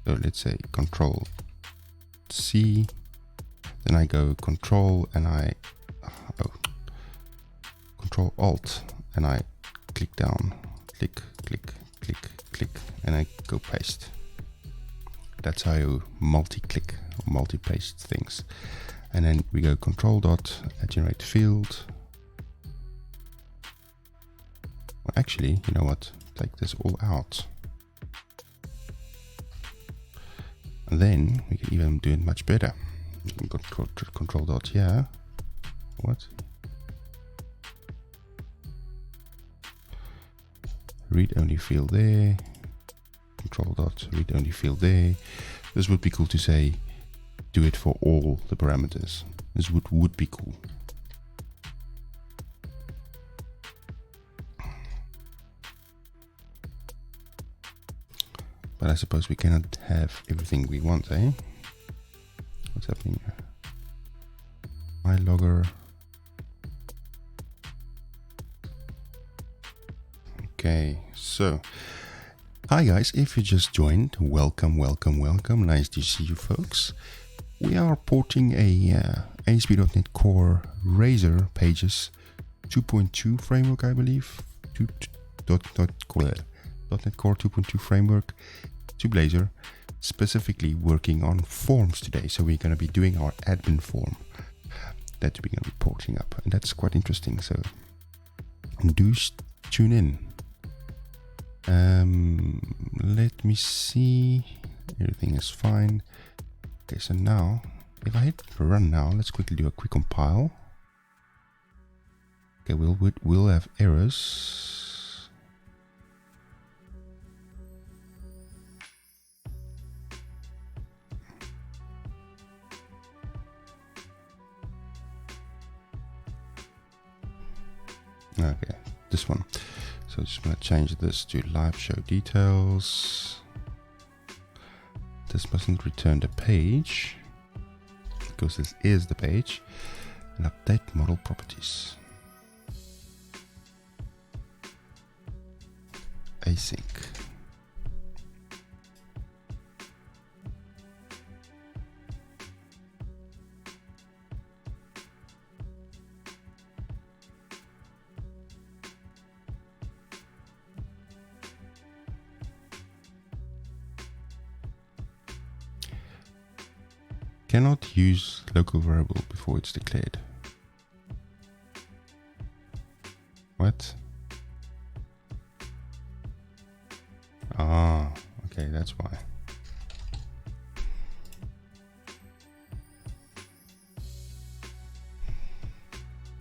So let's say Control C, then I go Control and Control Alt and I click down, click, and I go paste. That's how you multi-click or multi-paste things. And then we go Control dot generate field. Well, actually, you know what? Take this all out. And then we can even do it much better. We can control dot here. What? Read only field there. Control dot read only field there. This would be cool to say, do it for all the parameters. This would be cool. But I suppose we cannot have everything we want, eh? What's happening here? iLogger. Okay, so hi guys, if you just joined, welcome. Nice to see you folks. We are porting a ASP.NET Core Razor Pages 2.2 framework, I believe. .NET Core 2.2 framework to Blazor, specifically working on forms today. So we're going to be doing our admin form that we're going to be porting up, and that's quite interesting. So do tune in. Let me see. Everything is fine. Okay, so now if I hit run now, let's quickly do a quick compile. Okay, we'll have errors. Okay, this one. So I'm just going to change this to live show details. This mustn't return the page because this is the page. And update model properties. Async. cannot use local variable before it's declared. What? Ah, okay, that's why.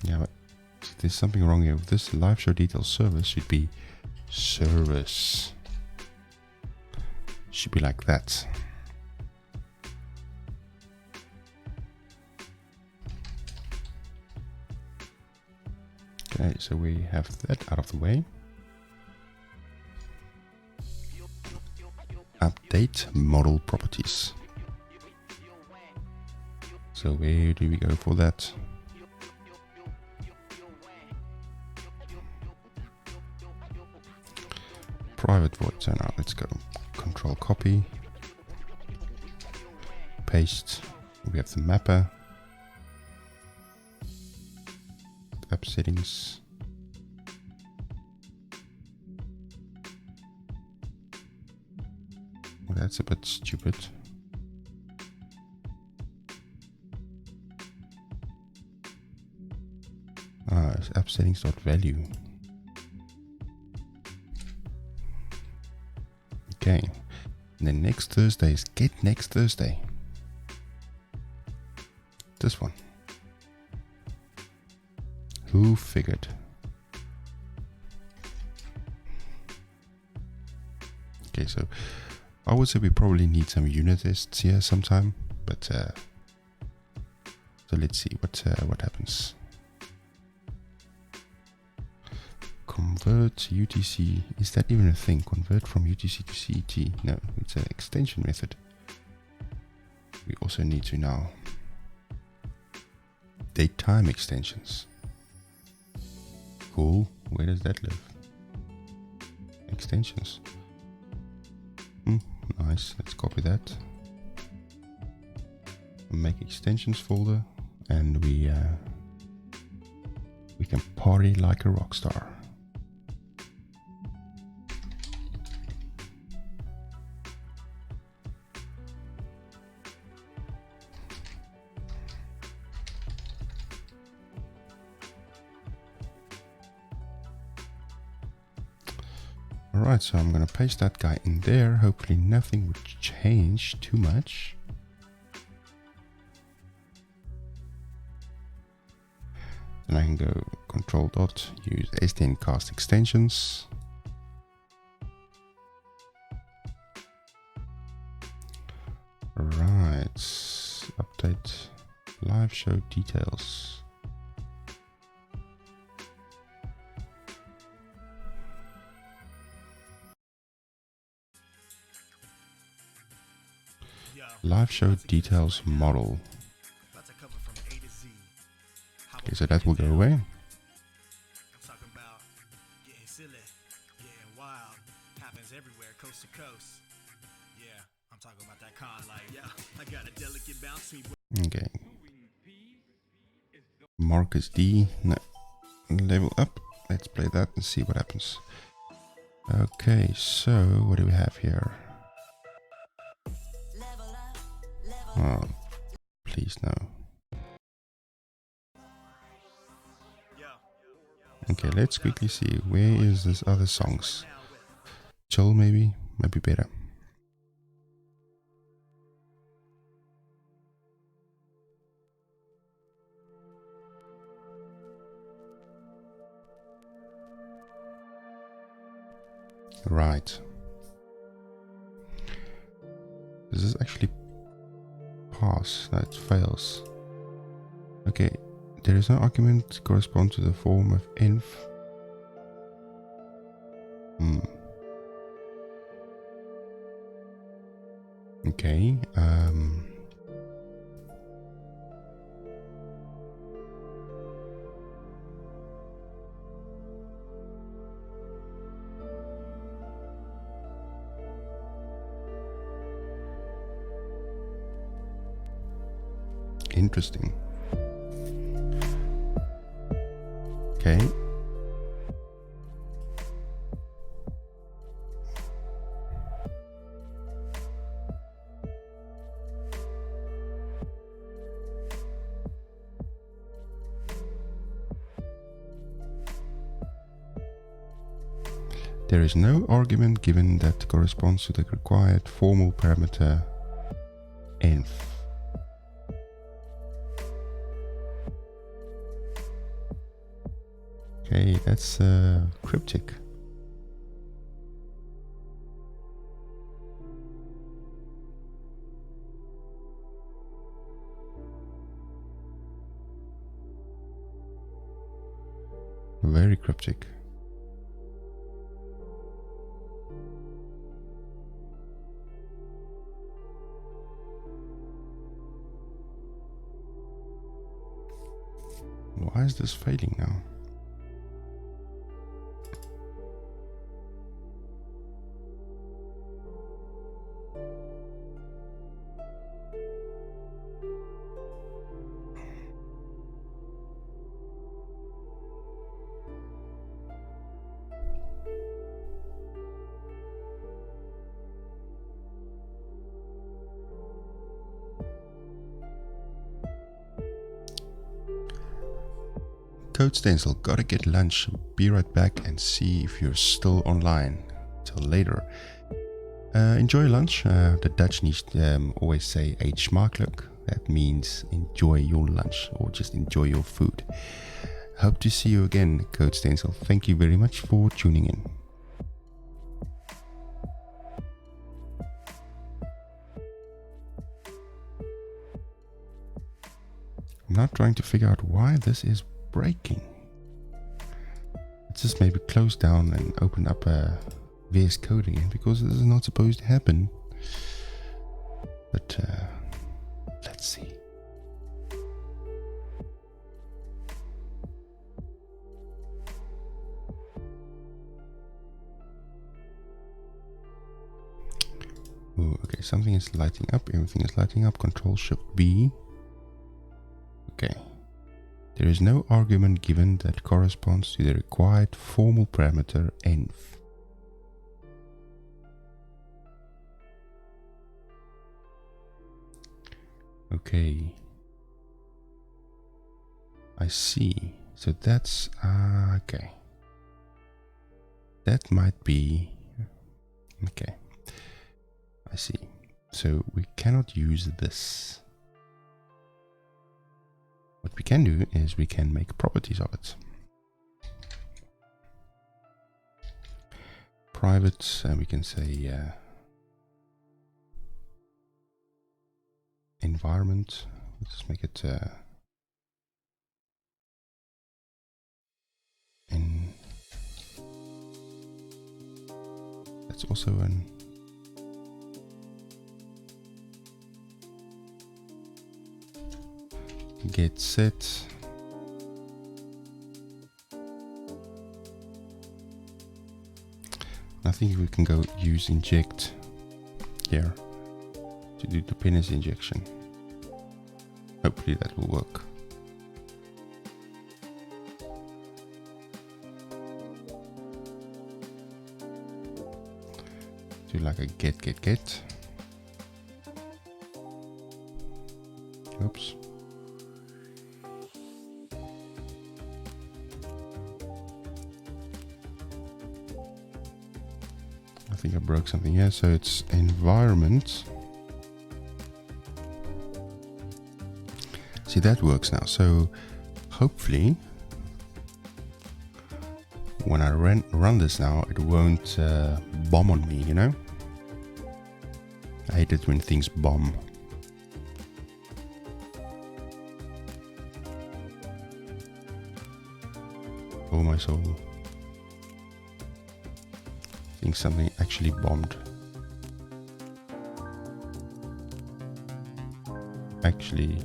Yeah, but there's something wrong here. This live show details service should be service. Should be like that. Okay, so we have that out of the way. Update model properties. So where do we go for that? Private void. So now let's go control copy, paste. We have the mapper, app settings. Well, that's a bit stupid. It's app settings.value. Okay, and then next Thursday is get next Thursday. This one. Who figured? Okay, so I would say we probably need some unit tests here sometime, but so let's see what happens. Convert UTC, is that even a thing? Convert from UTC to CET? No, it's an extension method. We also need to now date time extensions. Cool, where does that live? Extensions. Nice, let's copy that. Make extensions folder, and we can party like a rock star. Alright, so I'm gonna paste that guy in there. Hopefully nothing would change too much. Then I can go control dot, use SDN cast extensions. Right, update live show details. Live show details model. Okay, so that will go away. I'm talking about getting silly, getting wild, happens everywhere, coast to coast. Yeah, I'm talking about that con life. Yeah, I got a delicate bounce. Okay. Marcus D. No. Level up. Let's play that and see what happens. Okay, so what do we have here? Oh, please no. Okay, let's quickly see. Where is this other songs? Chill maybe? Might be better. Right. Does this actually pass? No, it fails. Okay. There is no argument correspond to the form of inf. Okay. Interesting. Okay. There is no argument given that corresponds to the required formal parameter env. Okay, that's cryptic. Very cryptic. Why is this failing now? Code stencil, gotta get lunch. Be right back and see if you're still online. Till later. Enjoy lunch. The Dutch always say eet smakelijk. That means enjoy your lunch or just enjoy your food. Hope to see you again, Code stencil. Thank you very much for tuning in. I'm not trying to figure out why this is breaking. Let's just maybe close down and open up a VS Code again, because this is not supposed to happen. But let's see. Ooh, okay, something is lighting up. Everything is lighting up. Control-Shift-B. Okay. There is no argument given that corresponds to the required formal parameter env. Okay. I see. So that's okay. That might be okay. I see. So we cannot use this. What we can do is we can make properties of it. Private, and we can say environment. Let's make it in. That's also an get set. I think we can go use inject here to do dependency injection. Hopefully that will work. Do like a get. Oops. I think I broke something here, so it's environment. See, that works now. So hopefully when I run this now, it won't bomb on me, you know? I hate it when things bomb. Oh my soul. I think something actually bombed. Actually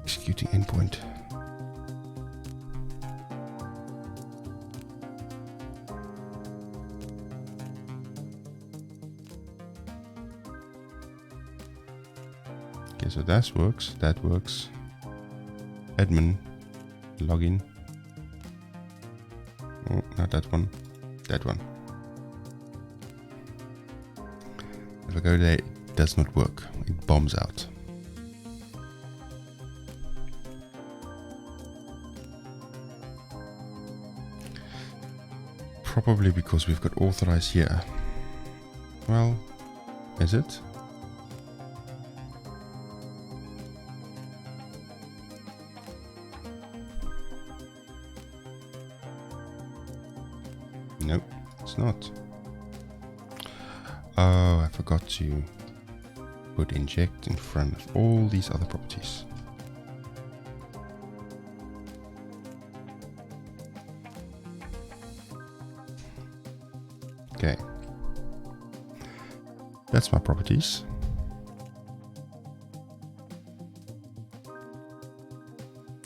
executing endpoint. Okay, so that works. Admin, login. Oh, not that one. That one. If I go there, it does not work. It bombs out. Probably because we've got authorize here. Well, is it? Nope, it's not. Oh, I forgot to put inject in front of all these other properties. Okay. That's my properties.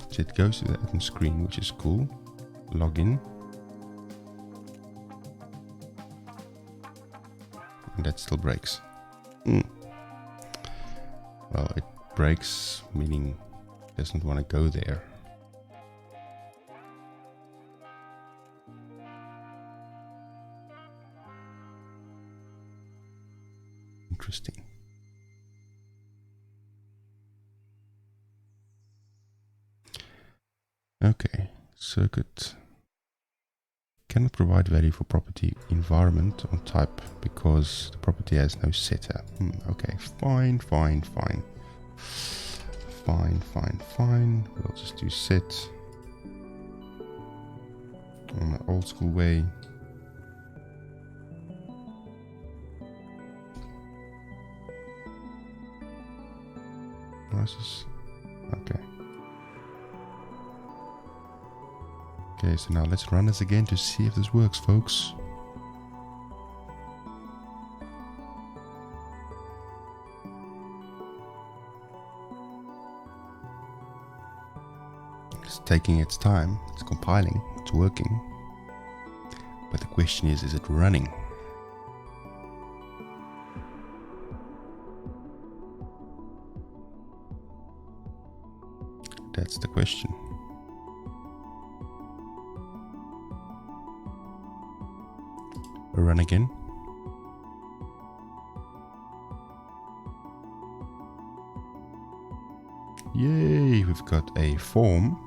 So it goes to the admin screen, which is cool. Login. And that still breaks. Well, it breaks, meaning it doesn't want to go there. Interesting. Okay, circuit cannot provide value for property environment on type because the property has no setter. Okay, fine. We'll just do set on the old school way. Okay. Okay, so now let's run this again to see if this works, folks. It's taking its time, it's compiling, it's working. But the question is it running? That's the question. Run again. Yay, we've got a form.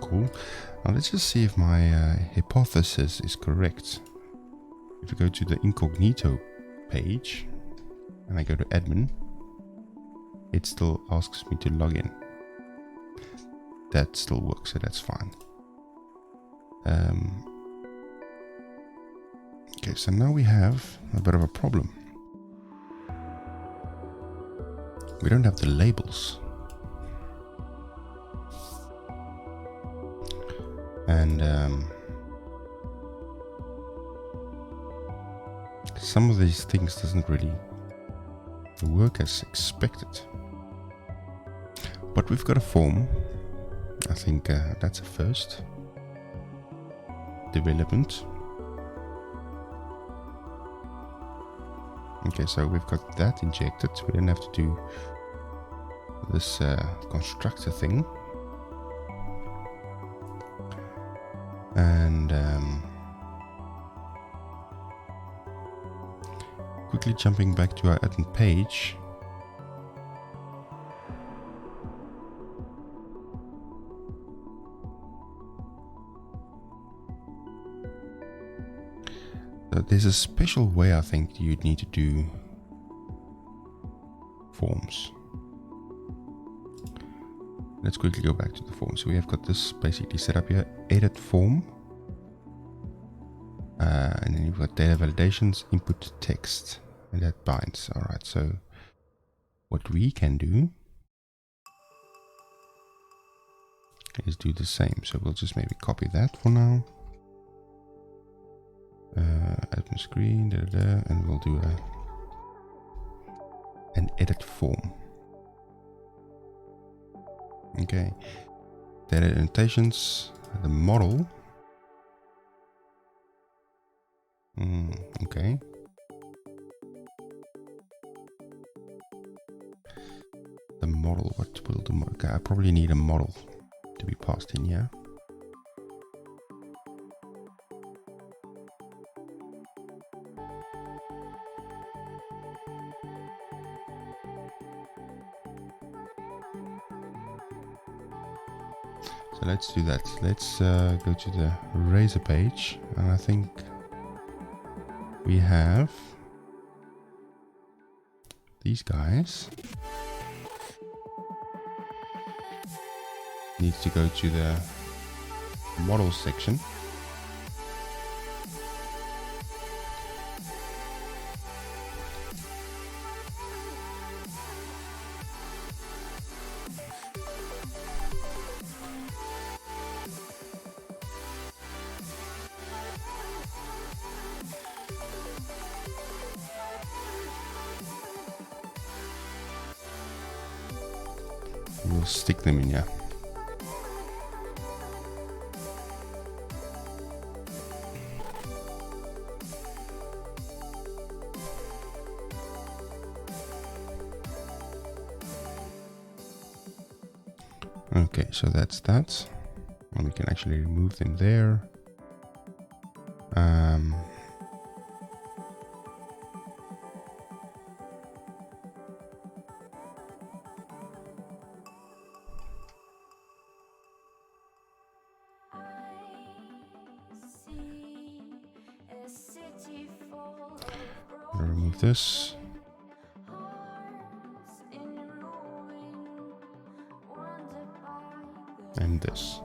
Cool. Now let's just see if my hypothesis is correct. If I go to the incognito page and I go to admin, it still asks me to log in. That still works, so that's fine. Okay, so now we have a bit of a problem. We don't have the labels. And some of these things doesn't really work as expected. But we've got a form. I think that's a first. Development. Okay, so we've got that injected, so we don't have to do this constructor thing. And quickly jumping back to our admin page. There's a special way I think you'd need to do forms. Let's quickly go back to the form. So we have got this basically set up here. Edit form. And then you've got data validations, input text. And that binds. Alright, so what we can do is do the same. So we'll just maybe copy that for now. Admin screen, and we'll do an edit form. Okay, data annotations, the model. Okay. The model, what will the model? Okay, I probably need a model to be passed in here. So let's do that. Let's go to the razor page, and I think we have these guys. Needs to go to the model section. We'll stick them in here. Okay, so that's that. And we can actually remove them there. Remove this. And this.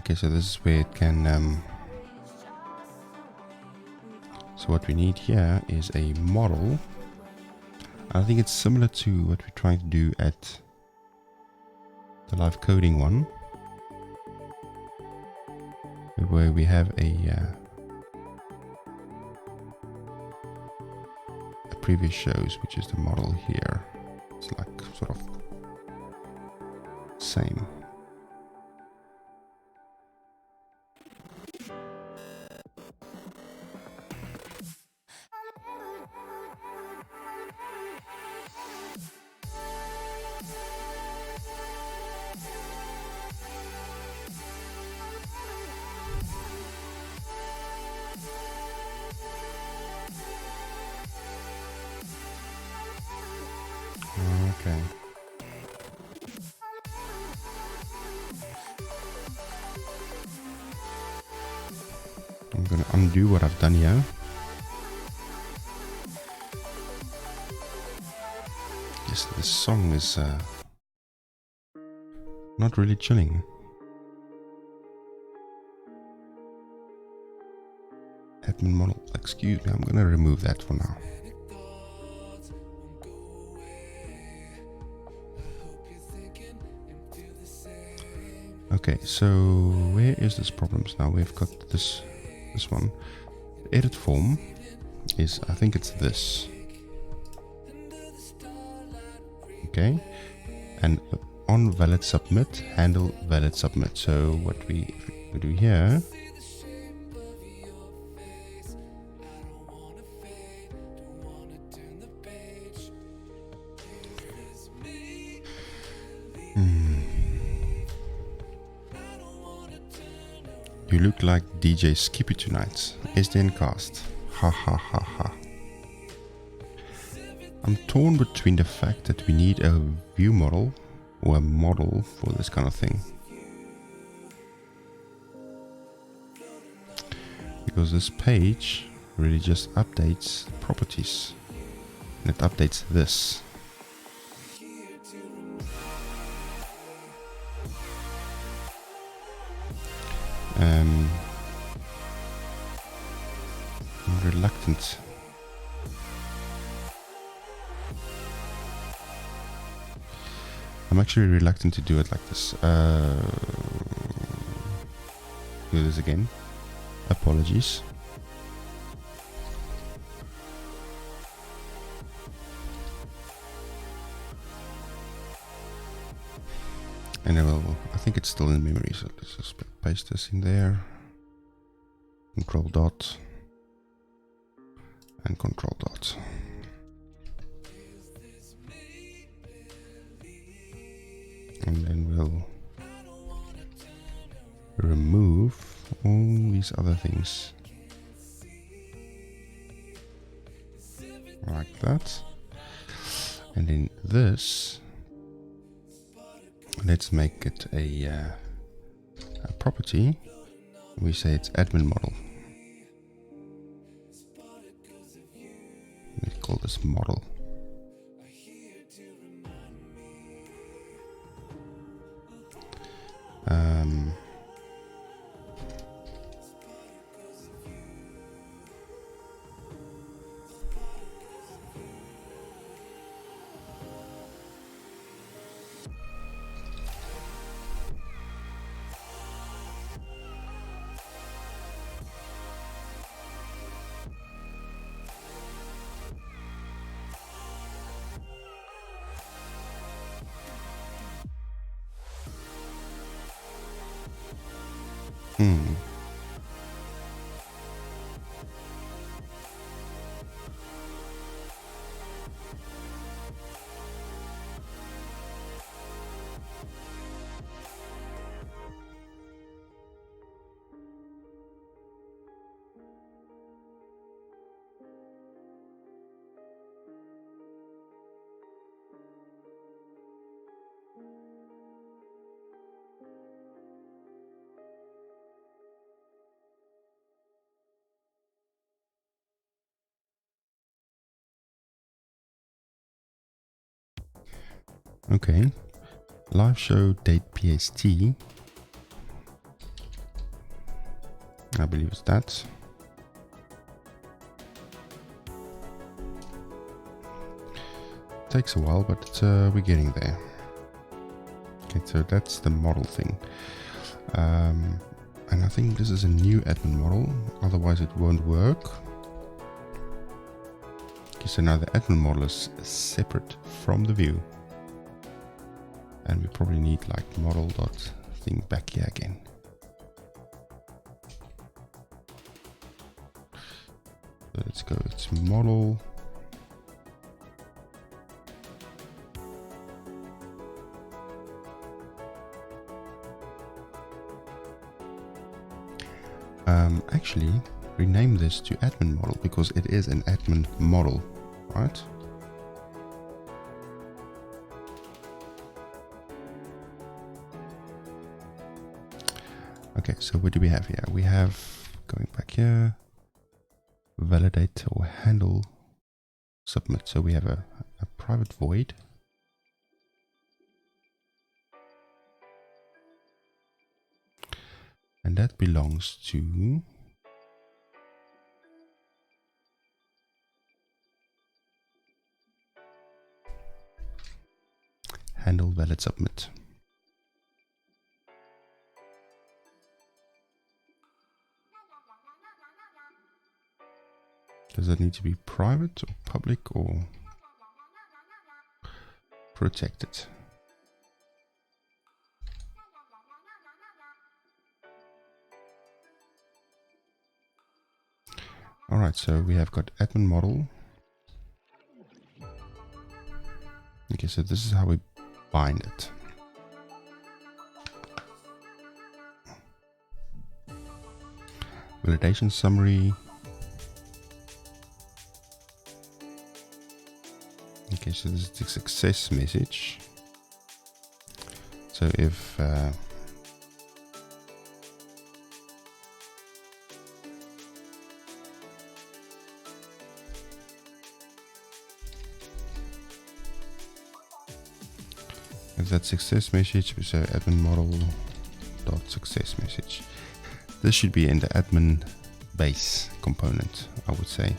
Okay, so this is where it can so what we need here is a model. I think it's similar to what we're trying to do at the live coding one, where we have a previous shows, which is the model here. It's like sort of same. Okay. I'm gonna undo what I've done here. Yes, this song is not really chilling. Admin model, excuse me, I'm gonna remove that for now. Okay, so where is this problems now? We've got this one. The edit form is, I think it's this. Okay, and on valid submit, handle valid submit. So what we do here, you look like DJ Skippy tonight. SDN cast. Ha ha ha ha. I'm torn between the fact that we need a view model or a model for this kind of thing. Because this page really just updates properties. And it updates this. I'm reluctant. I'm actually reluctant to do it like this. Do this again. Apologies. And I think it's still in memory, so let's just paste this in there. Control dot and control dot. And then we'll remove all these other things. Like that. And then this, let's make it a property. We say it's admin model. We call this model. Okay, live show date PST. I believe it's that. Takes a while, but we're getting there. Okay, so that's the model thing. And I think this is a new admin model, otherwise it won't work. Okay, so now the admin model is separate from the view. And we probably need like model dot thing back here again. So let's go, it's model. Actually, rename this to admin model because it is an admin model, right? Okay, so what do we have here? We have, going back here, validate or handle submit. So we have a private void. And that belongs to handle valid submit. Does it need to be private or public or protected? Alright, so we have got admin model. Okay, so this is how we bind it. Validation summary. Okay, so this is the success message. So if that success message, we say admin model dot success message. This should be in the admin base component, I would say.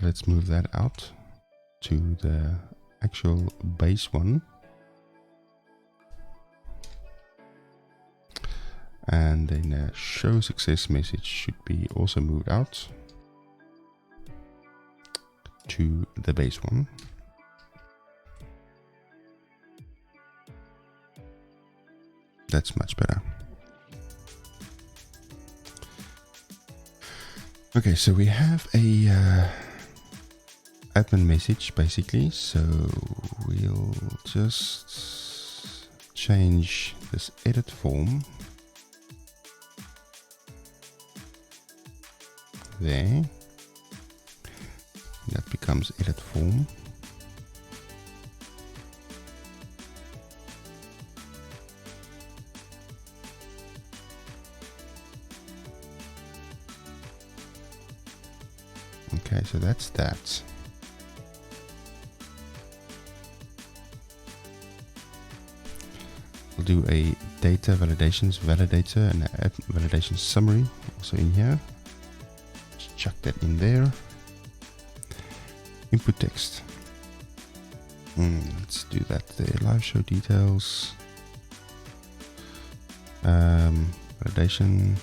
Let's move that out to the actual base one. And then a show success message should be also moved out. to the base one. That's much better. Okay, so we have a admin message basically, so we'll just change this edit form there. That becomes edit form. Okay, so that's that. We'll do a data validations validator and an validation summary also in here. Just chuck that in there. Input text. Let's do that there. Live show details. Validation.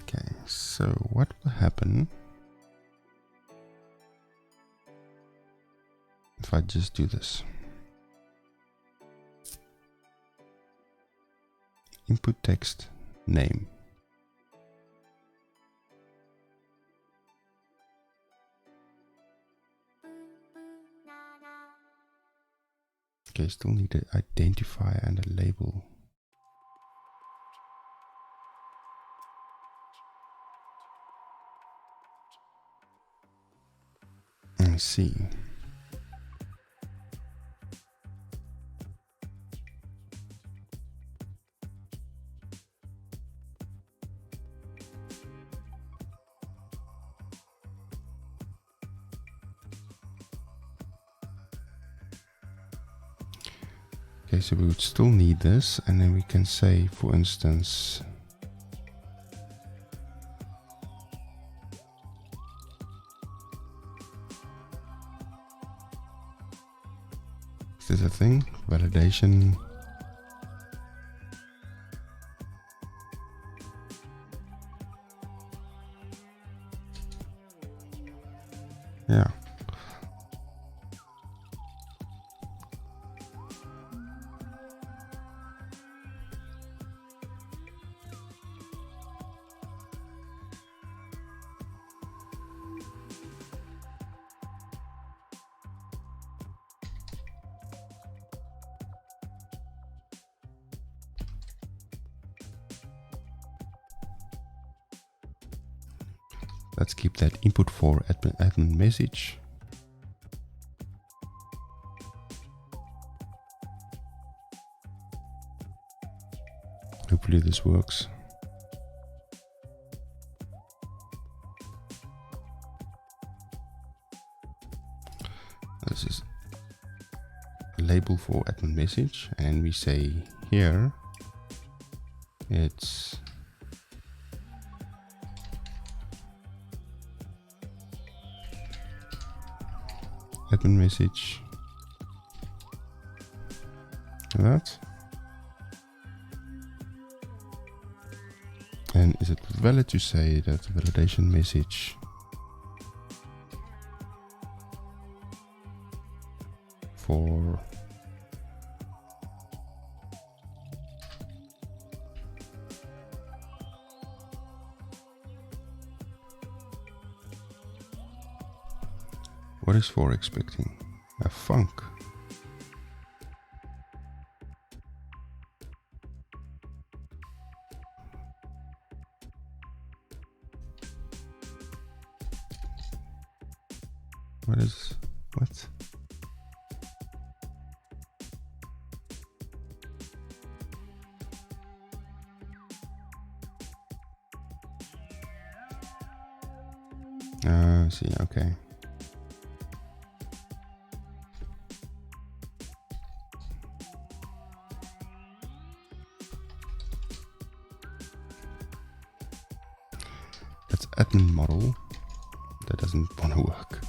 Okay, so what will happen if I just do this? Input text name. Okay, still need an identifier and a label. I see. Okay, so we would still need this, and then we can say, for instance, is this a thing? Validation. Yeah. Let's keep that input for admin message. Hopefully this works. This is a label for admin message, and we say here it's admin message. That. And is it valid to say that the validation message for what is for expecting? A funk. What is what? I see, okay. That's admin model. That doesn't want to work.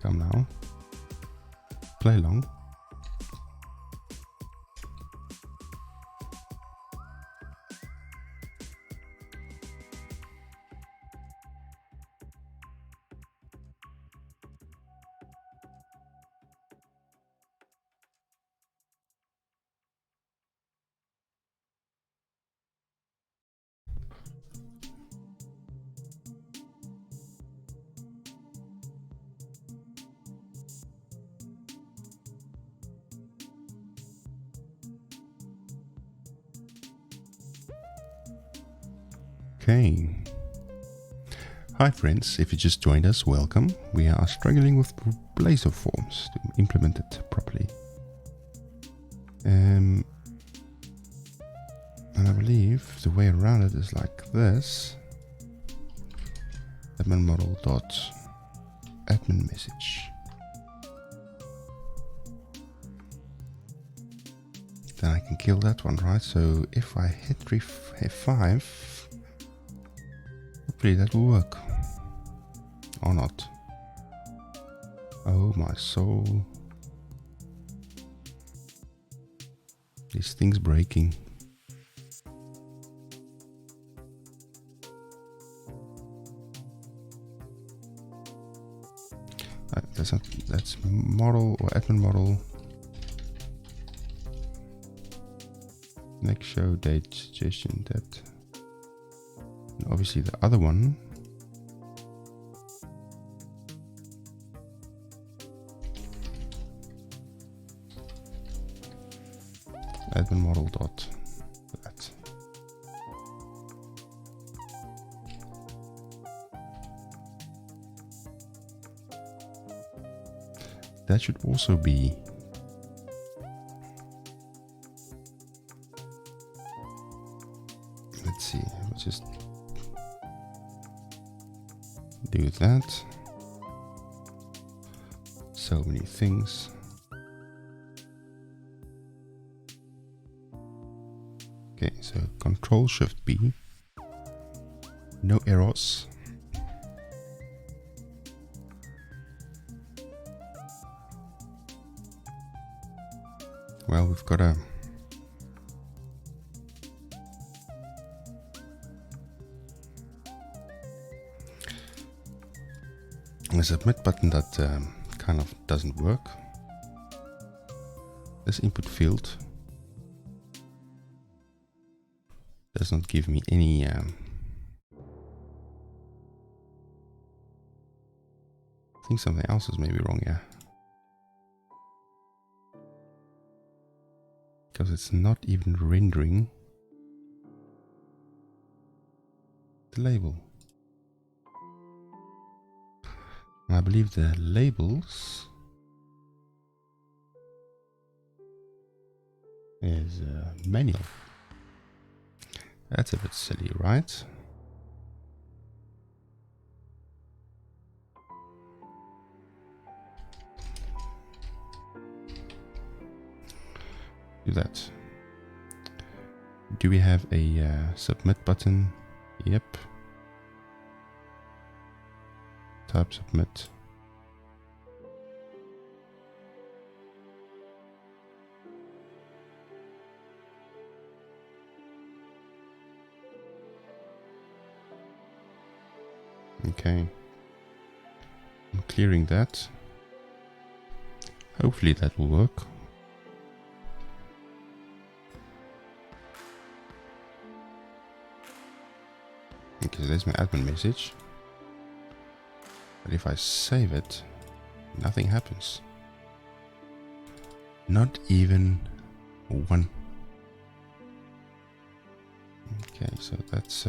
Come now. Play along. Okay. Hi friends, if you just joined us, welcome. We are struggling with Blazor forms to implement it properly. And I believe the way around it is like this. Admin model dot admin message. Then I can kill that one, right? So if I hit F5, hopefully that will work. Or not. Oh my soul. This thing's breaking. That's model or admin model. Next show date suggestion that. And obviously the other one. Admin model dot that. That should also be let's see, let's just do that. So many things. Okay, so Control Shift B. No errors. Well, we've got a submit button that kind of doesn't work. This input field does not give me any I think something else is maybe wrong here. Because it's not even rendering the label. And I believe the labels is manual. That's a bit silly, right? Do that. Do we have a submit button? Yep. Type submit. Okay. I'm clearing that. Hopefully that will work. Okay, so there's my admin message. But if I save it, nothing happens. Not even one. Okay, so that's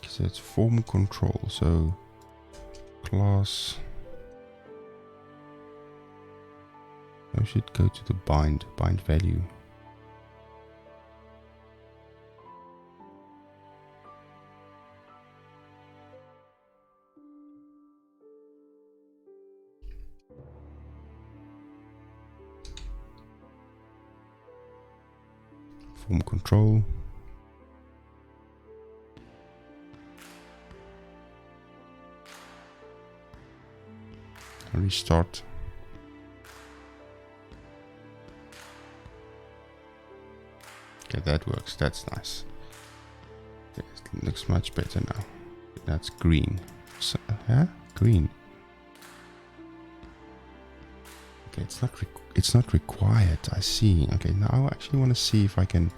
so it's form control. So class. I should go to the bind value. Form control. Restart. Okay, that works. That's nice. Okay, it looks much better now. That's green. So, yeah, green. Okay, it's not required. I see. Okay, now I actually want to see if I can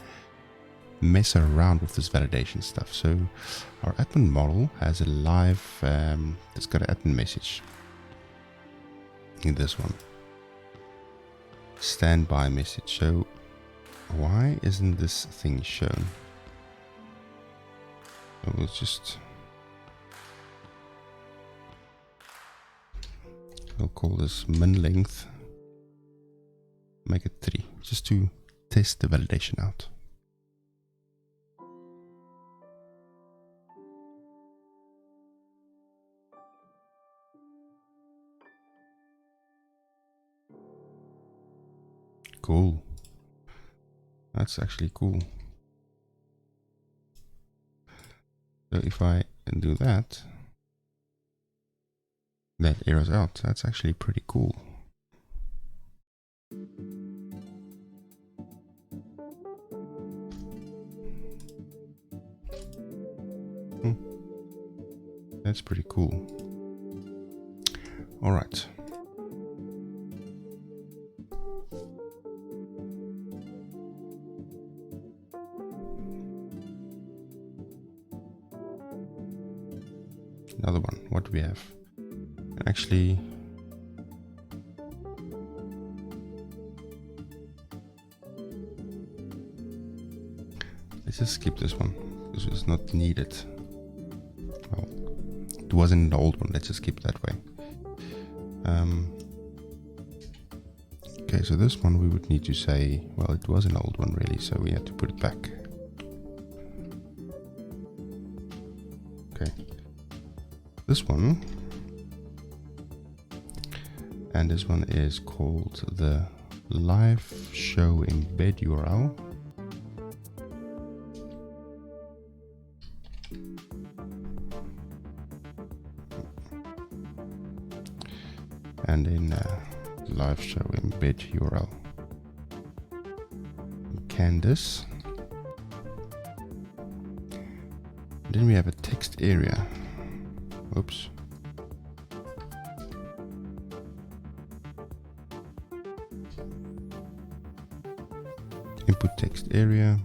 mess around with this validation stuff. So our admin model has a live. It's got an admin message. In this one. standby message. So why isn't this thing shown? So we'll just, we'll call this min length, make it 3, just to test the validation out. Cool. That's actually cool. So if I do that, that arrows out. That's actually pretty cool. That's pretty cool. All right. Another one. What do we have? Actually, let's just skip this one because it's not needed. Well, it wasn't in the old one. Let's just skip that way. Okay, so this one we would need to say, well, it was an old one really, so we had to put it back. Okay. This one, and this one is called the live show embed URL. And in live show embed URL, Candice. Then we have a text area. Oops. Input text area.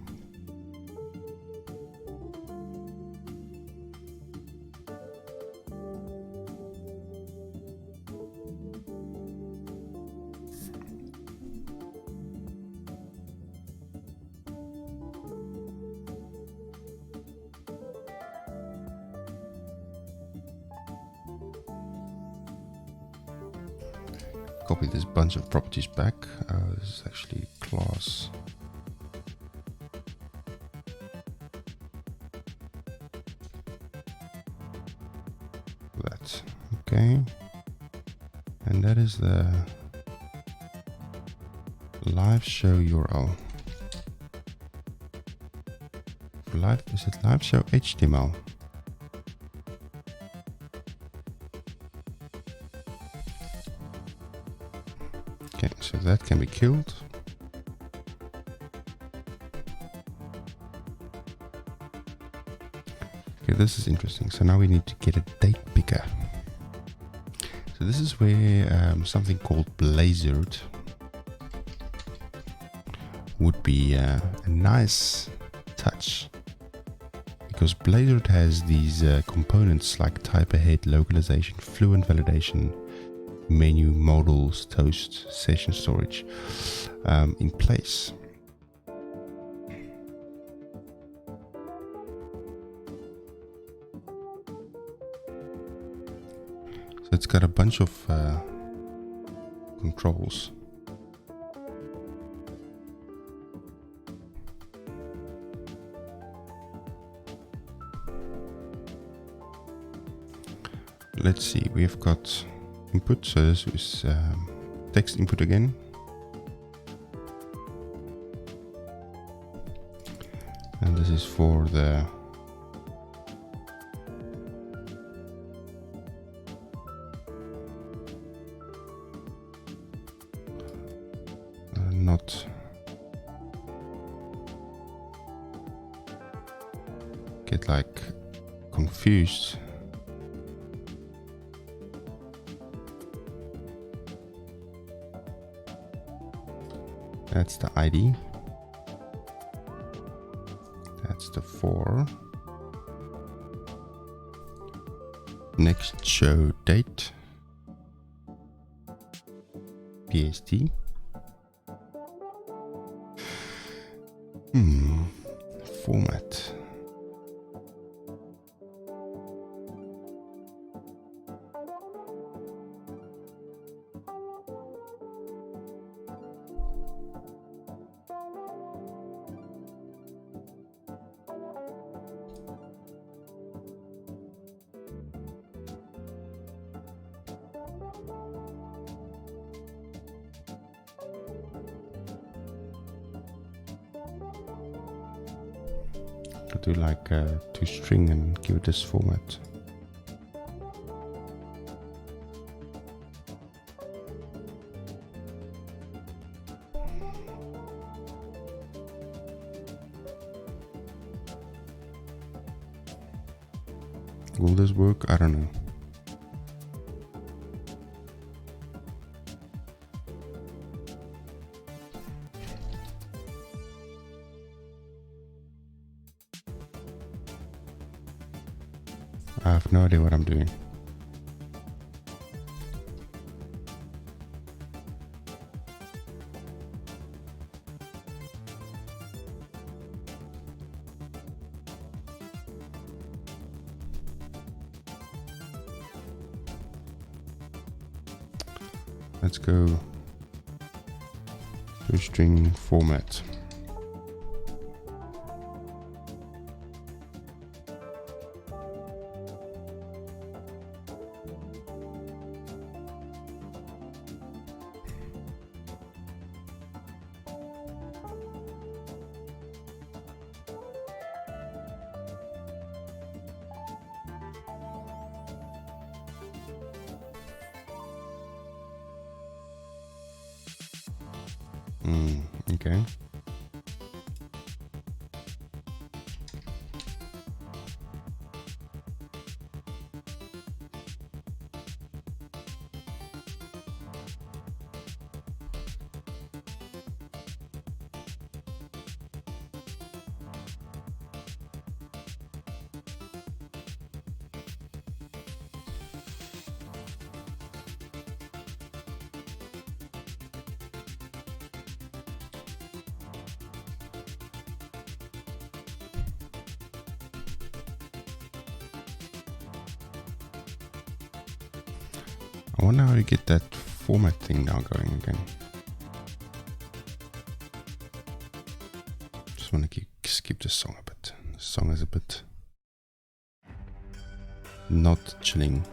Copy this bunch of properties back. This is actually class. That. Okay. And that is the live show URL. Live, is it live show HTML? Okay, so that can be killed. Okay, this is interesting. So now we need to get a date picker. So this is where something called Blazor would be a nice touch, because Blazor has these components like type ahead, localization, fluent validation, menu, modals, toast, session storage in place. So it's got a bunch of controls. Let's see, we've got input, so this is text input again. And this is for the not get like confused. That's the ID. That's the 4. Next show date. PST. Format. Could do like to string and give it this format. Will this work? I don't know. I have no idea what I'm doing. Let's go to string format. Okay. I wonder how to get that format thing now going again. Just want to skip the song a bit. The song is a bit not chilling.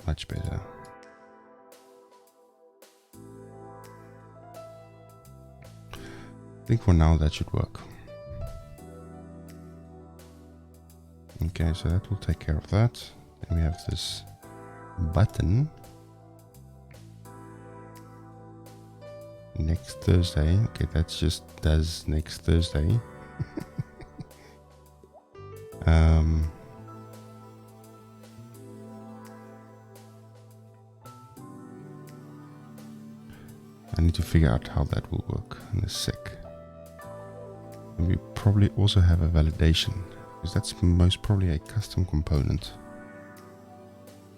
Much better. I think for now that should work. Okay, so that will take care of that. Then we have this button. Next Thursday. Okay, that's just does next Thursday. I need to figure out how that will work in a sec. And we probably also have a validation, because that's most probably a custom component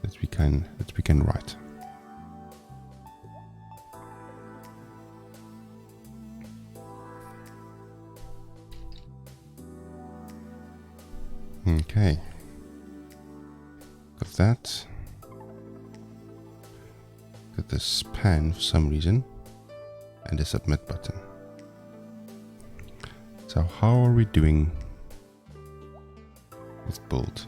that we can write. Okay, got that. Got this pan for some reason, and the submit button. So how are we doing with build?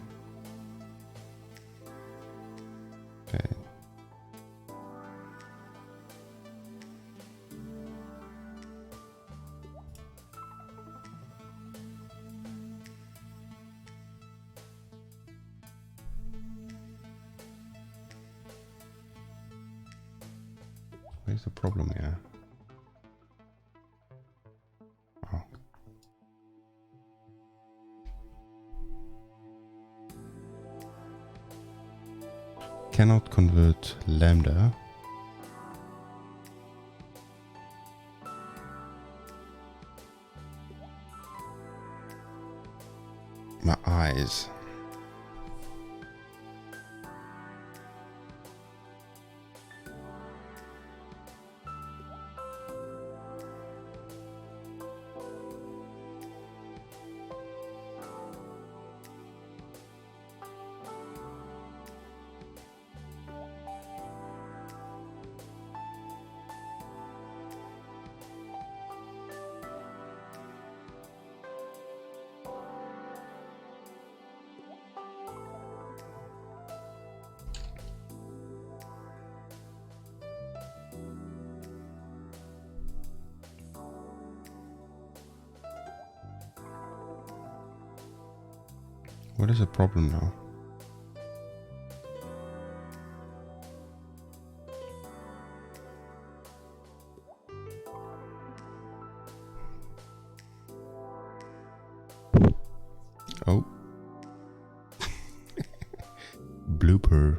Okay. Where's the problem here? Oh. Cannot convert lambda . My eyes. What is the problem now? Oh. Blooper.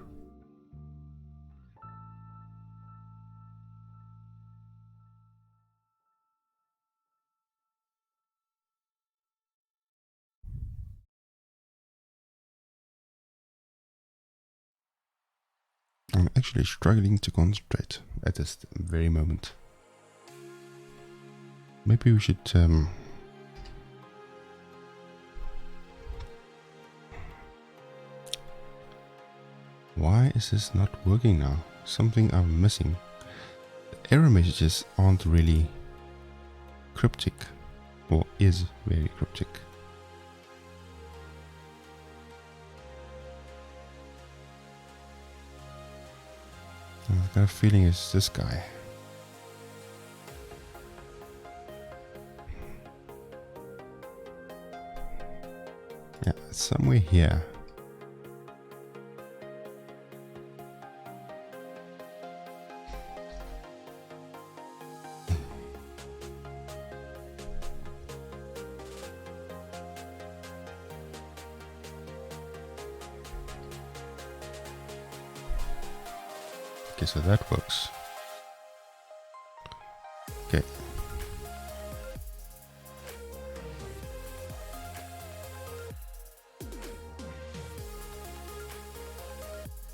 I'm actually struggling to concentrate at this very moment. Maybe we should why is this not working now? Something I'm missing. The error messages aren't really cryptic, or is very cryptic. I've got a feeling it's this guy. Yeah, it's somewhere here. Okay, so that works. Okay.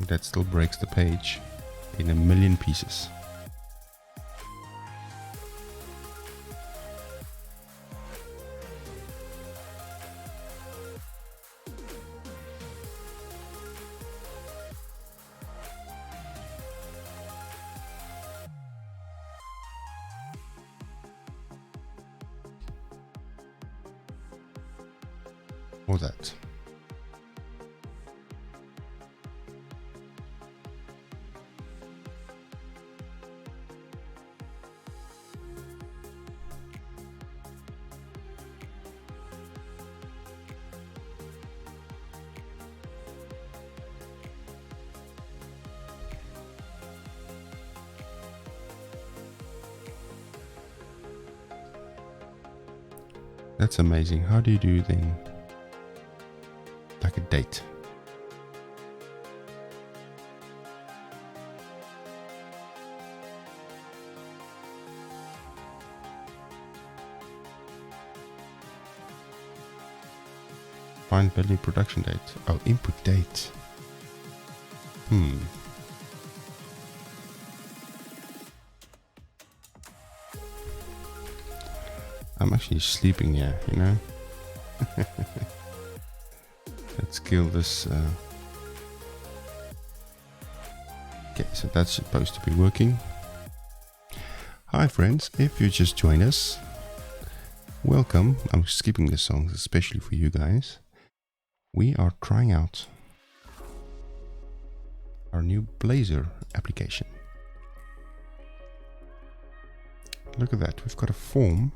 That still breaks the page in a million pieces. Or that. That's amazing. How do you do then like a date? Find value production date. Oh, input date. I'm actually sleeping here, you know. Let's kill this. Okay, so that's supposed to be working. Hi friends, if you just joined us, welcome. I'm skipping the songs especially for you guys. We are trying out our new Blazor application. Look at that, we've got a form.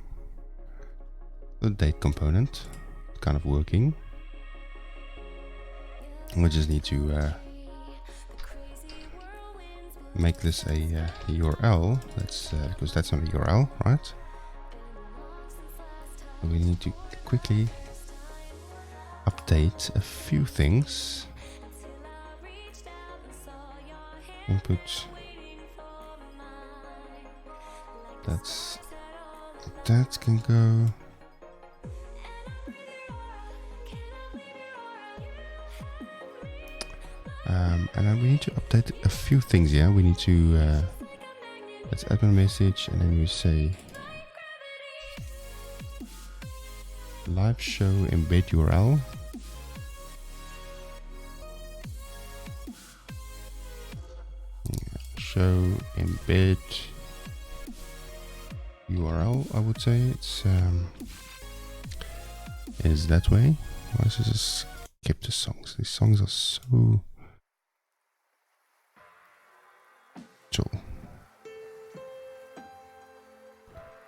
The date component kind of working. We just need to make this a URL. That's because that's not a URL, right? So we need to quickly update a few things. Input. That can go. And then we need to update a few things. Yeah, we need to let's add a message, and then we say live show embed URL. Show embed URL. I would say it's is that way. Why does this skip the songs? These songs are so.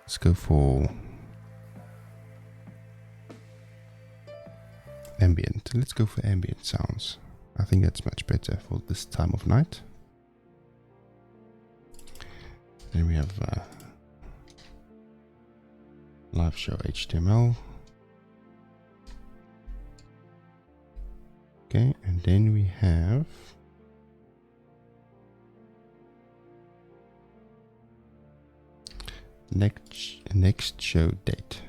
Let's go for ambient. Let's go for ambient sounds. I think that's much better for this time of night. Then we have live show HTML. Okay, and then we have next show date.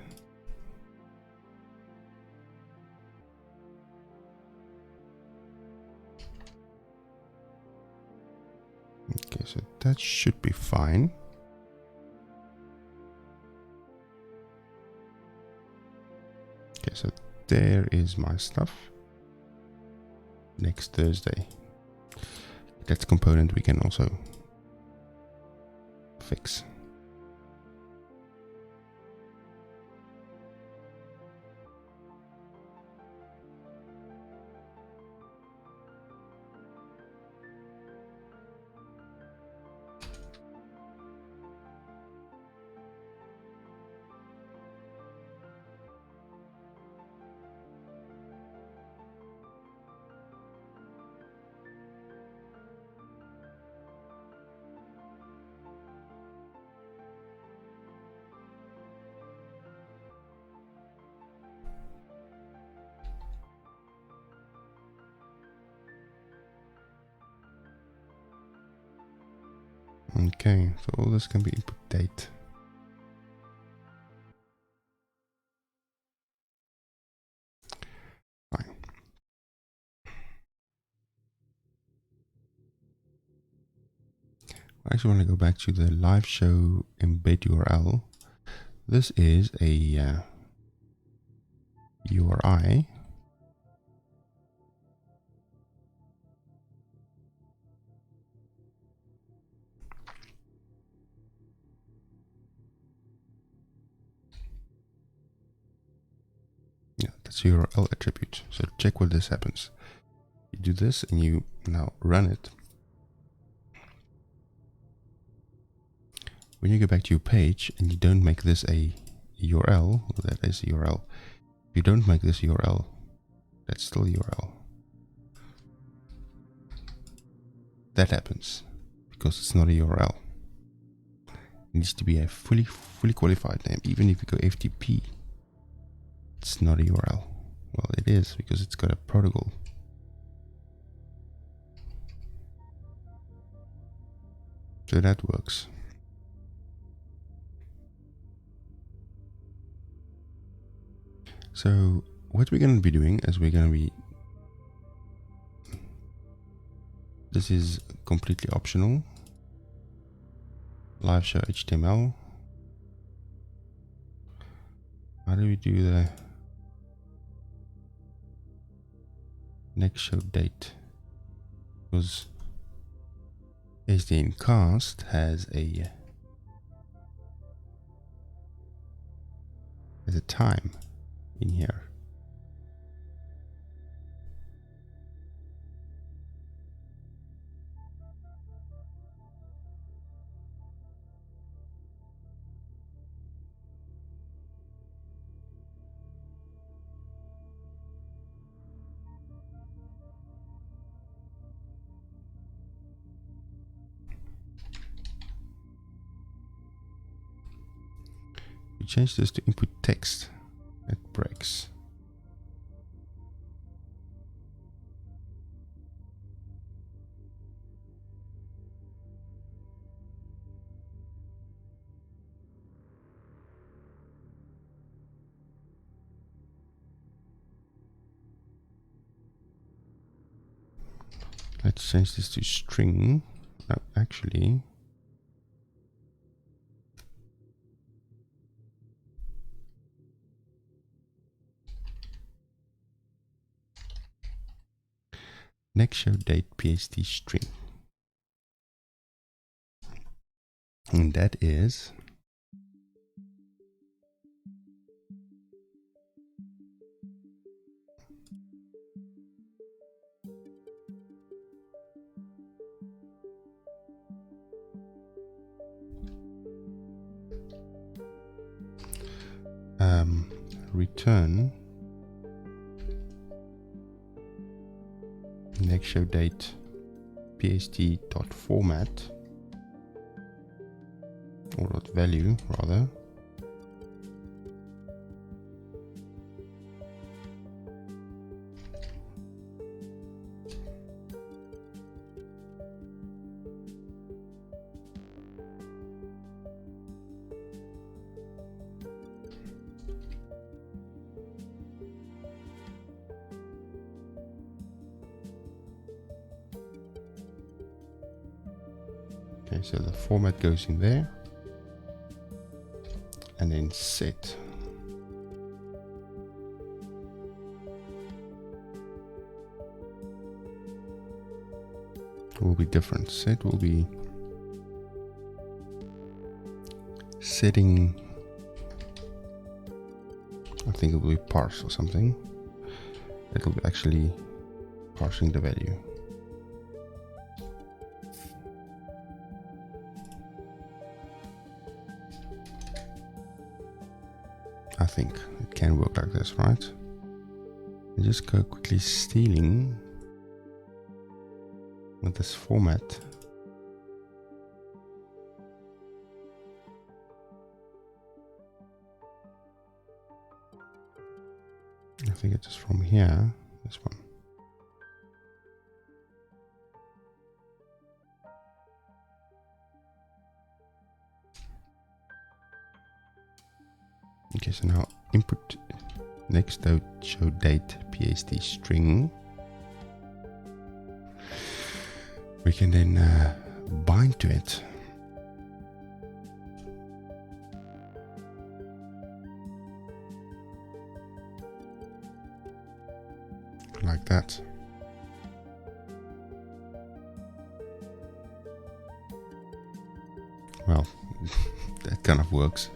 Okay, so that should be fine. Okay, so there is my stuff. Next Thursday. That's a component we can also fix. Okay, so all this can be input date. Fine. I actually want to go back to the live show embed URL. This is a URI. Yeah, that's a URL attribute. So check what this happens. You do this and you now run it. When you go back to your page and you don't make this a URL, well, that is a URL. If you don't make this URL, that's still a URL. That happens because it's not a URL. It needs to be a fully qualified name. Even if you go FTP, it's not a URL. Well, it is because it's got a protocol. So that works. So what we're going to be doing is we're going to be, this is completely optional. Live show HTML. How do we do the next show date? Because SDN cast has a time in here. We change this to input text. It breaks. Let's change this to string. No, actually, next show date PST string. And that is return next show date pst.format or .value rather. Okay, so the format goes in there, and then set. Will be different. Set will be setting, I think it will be parse or something. It will be actually parsing the value. I think it can work like this, right? I just go quickly stealing with this format. I think it is from here, this one. Okay, so now input next show date pst string. We can then bind to it. Like that. Well, that kind of works.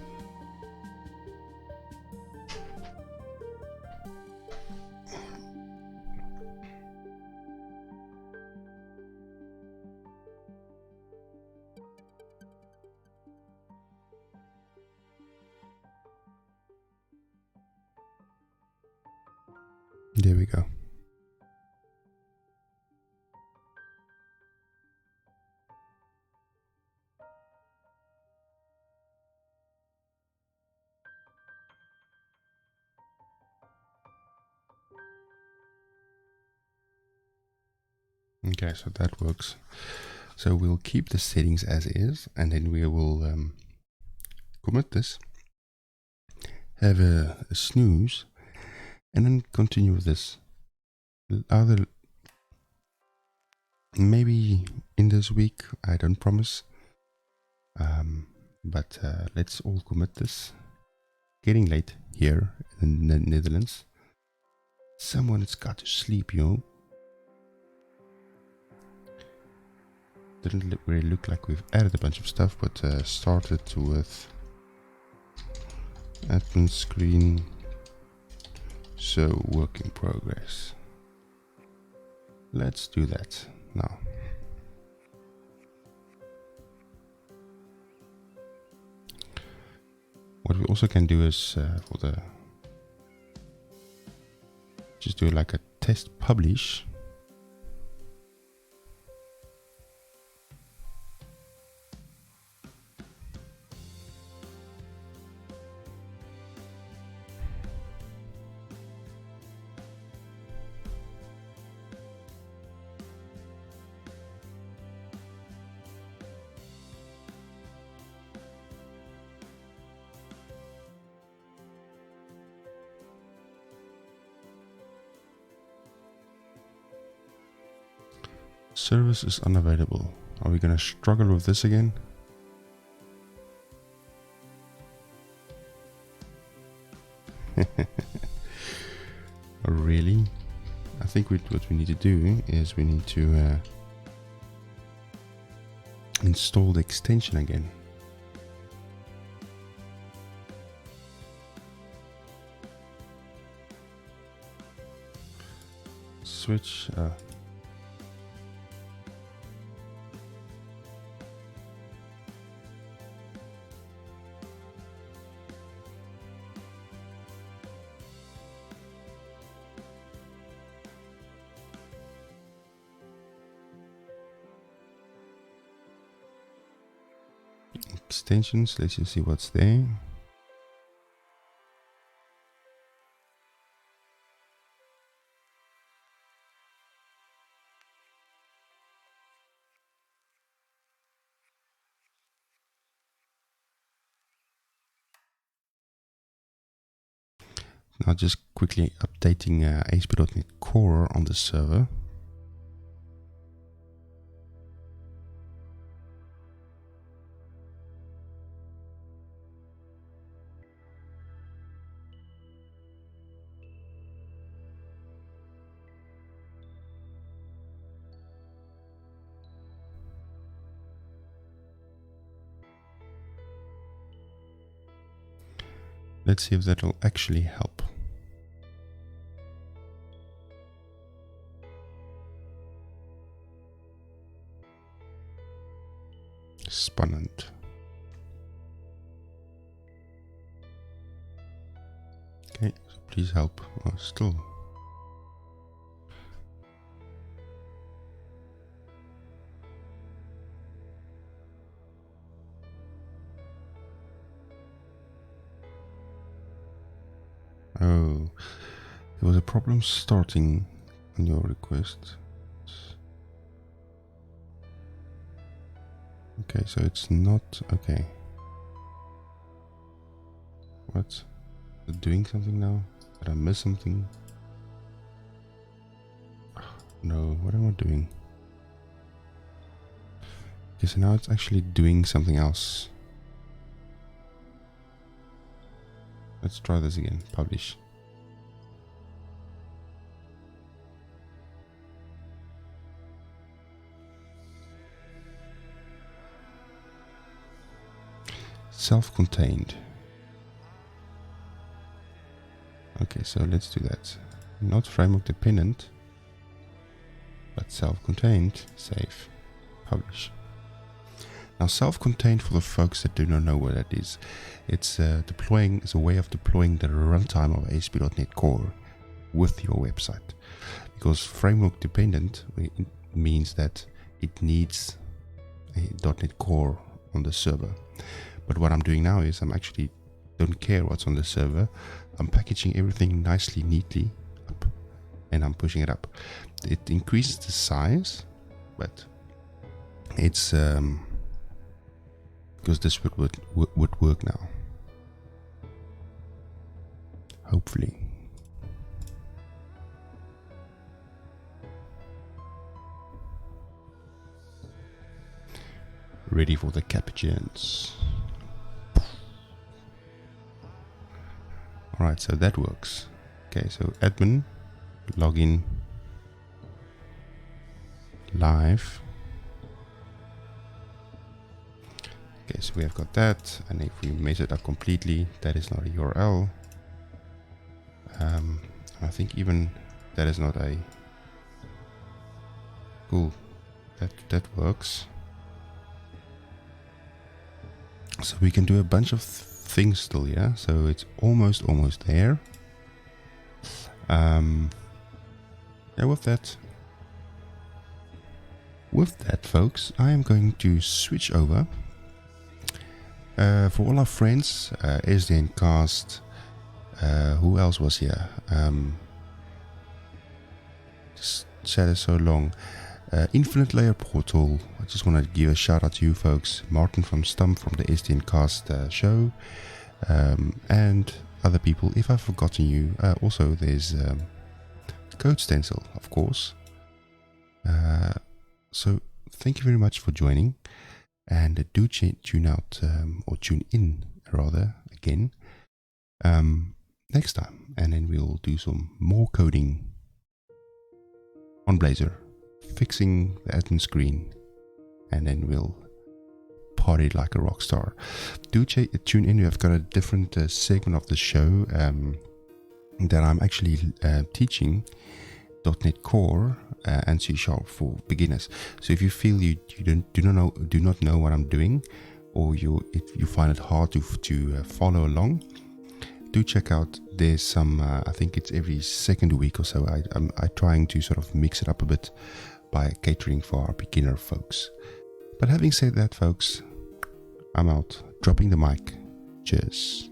There we go. Okay, so that works. So we'll keep the settings as is, and then we will commit this, have a snooze, and then continue with this. Other, maybe in this week, I don't promise, but let's all commit this. Getting late here in the Netherlands. Someone's got to sleep, yo. Didn't really look like we've added a bunch of stuff, but started with admin screen, so work in progress. Let's do that now. What we also can do is for the just do like a test publish. Service is unavailable. Are we gonna struggle with this again? Really? I think what we need to do is we need to install the extension again. Switch. Extensions, let's just see what's there. Now just quickly updating ASP.NET Core on the server. Let's see if that will actually help. Spannend. Okay, so please help. Oh, still. Oh, there was a problem starting on your request. Okay, so it's not okay. What? Is it doing something now? Did I miss something? No, what am I doing? Okay, so now it's actually doing something else. Let's try this again. Publish. Self-contained. Okay, so let's do that. Not framework dependent, but self-contained. Save. Publish. Now, self-contained, for the folks that do not know what that is, it's a way of deploying the runtime of ASP.NET Core with your website. Because framework dependent means that it needs a .NET Core on the server. But what I'm doing now is I'm actually don't care what's on the server. I'm packaging everything nicely, neatly up, and I'm pushing it up. It increases the size, but it's because this would work now. Hopefully. Ready for the captions. Alright, so that works. Okay, so admin, login, live. Okay, so we have got that, and if we mess it up completely, that is not a URL. I think even that is not a cool. That works. So we can do a bunch of things still, yeah. So it's almost there. Yeah, with that, folks, I am going to switch over. For all our friends, SDN Cast, who else was here? Just chat is so long. Infinite Layer Portal, I just want to give a shout out to you folks. Martin from Stump from the SDN Cast show, and other people, if I've forgotten you. Also, there's Code Stencil, of course. So, thank you very much for joining. And do tune out, or tune in rather, again next time. And then we'll do some more coding on Blazor, fixing the admin screen, and then we'll party like a rock star. Do tune in. We've got a different segment of the show that I'm actually teaching .NET Core and C# for beginners. So if you feel you do not know what I'm doing, or if you find it hard to follow along, do check out. There's some I think it's every second week or so. I'm trying to sort of mix it up a bit by catering for our beginner folks. But having said that, folks, I'm out. Dropping the mic. Cheers.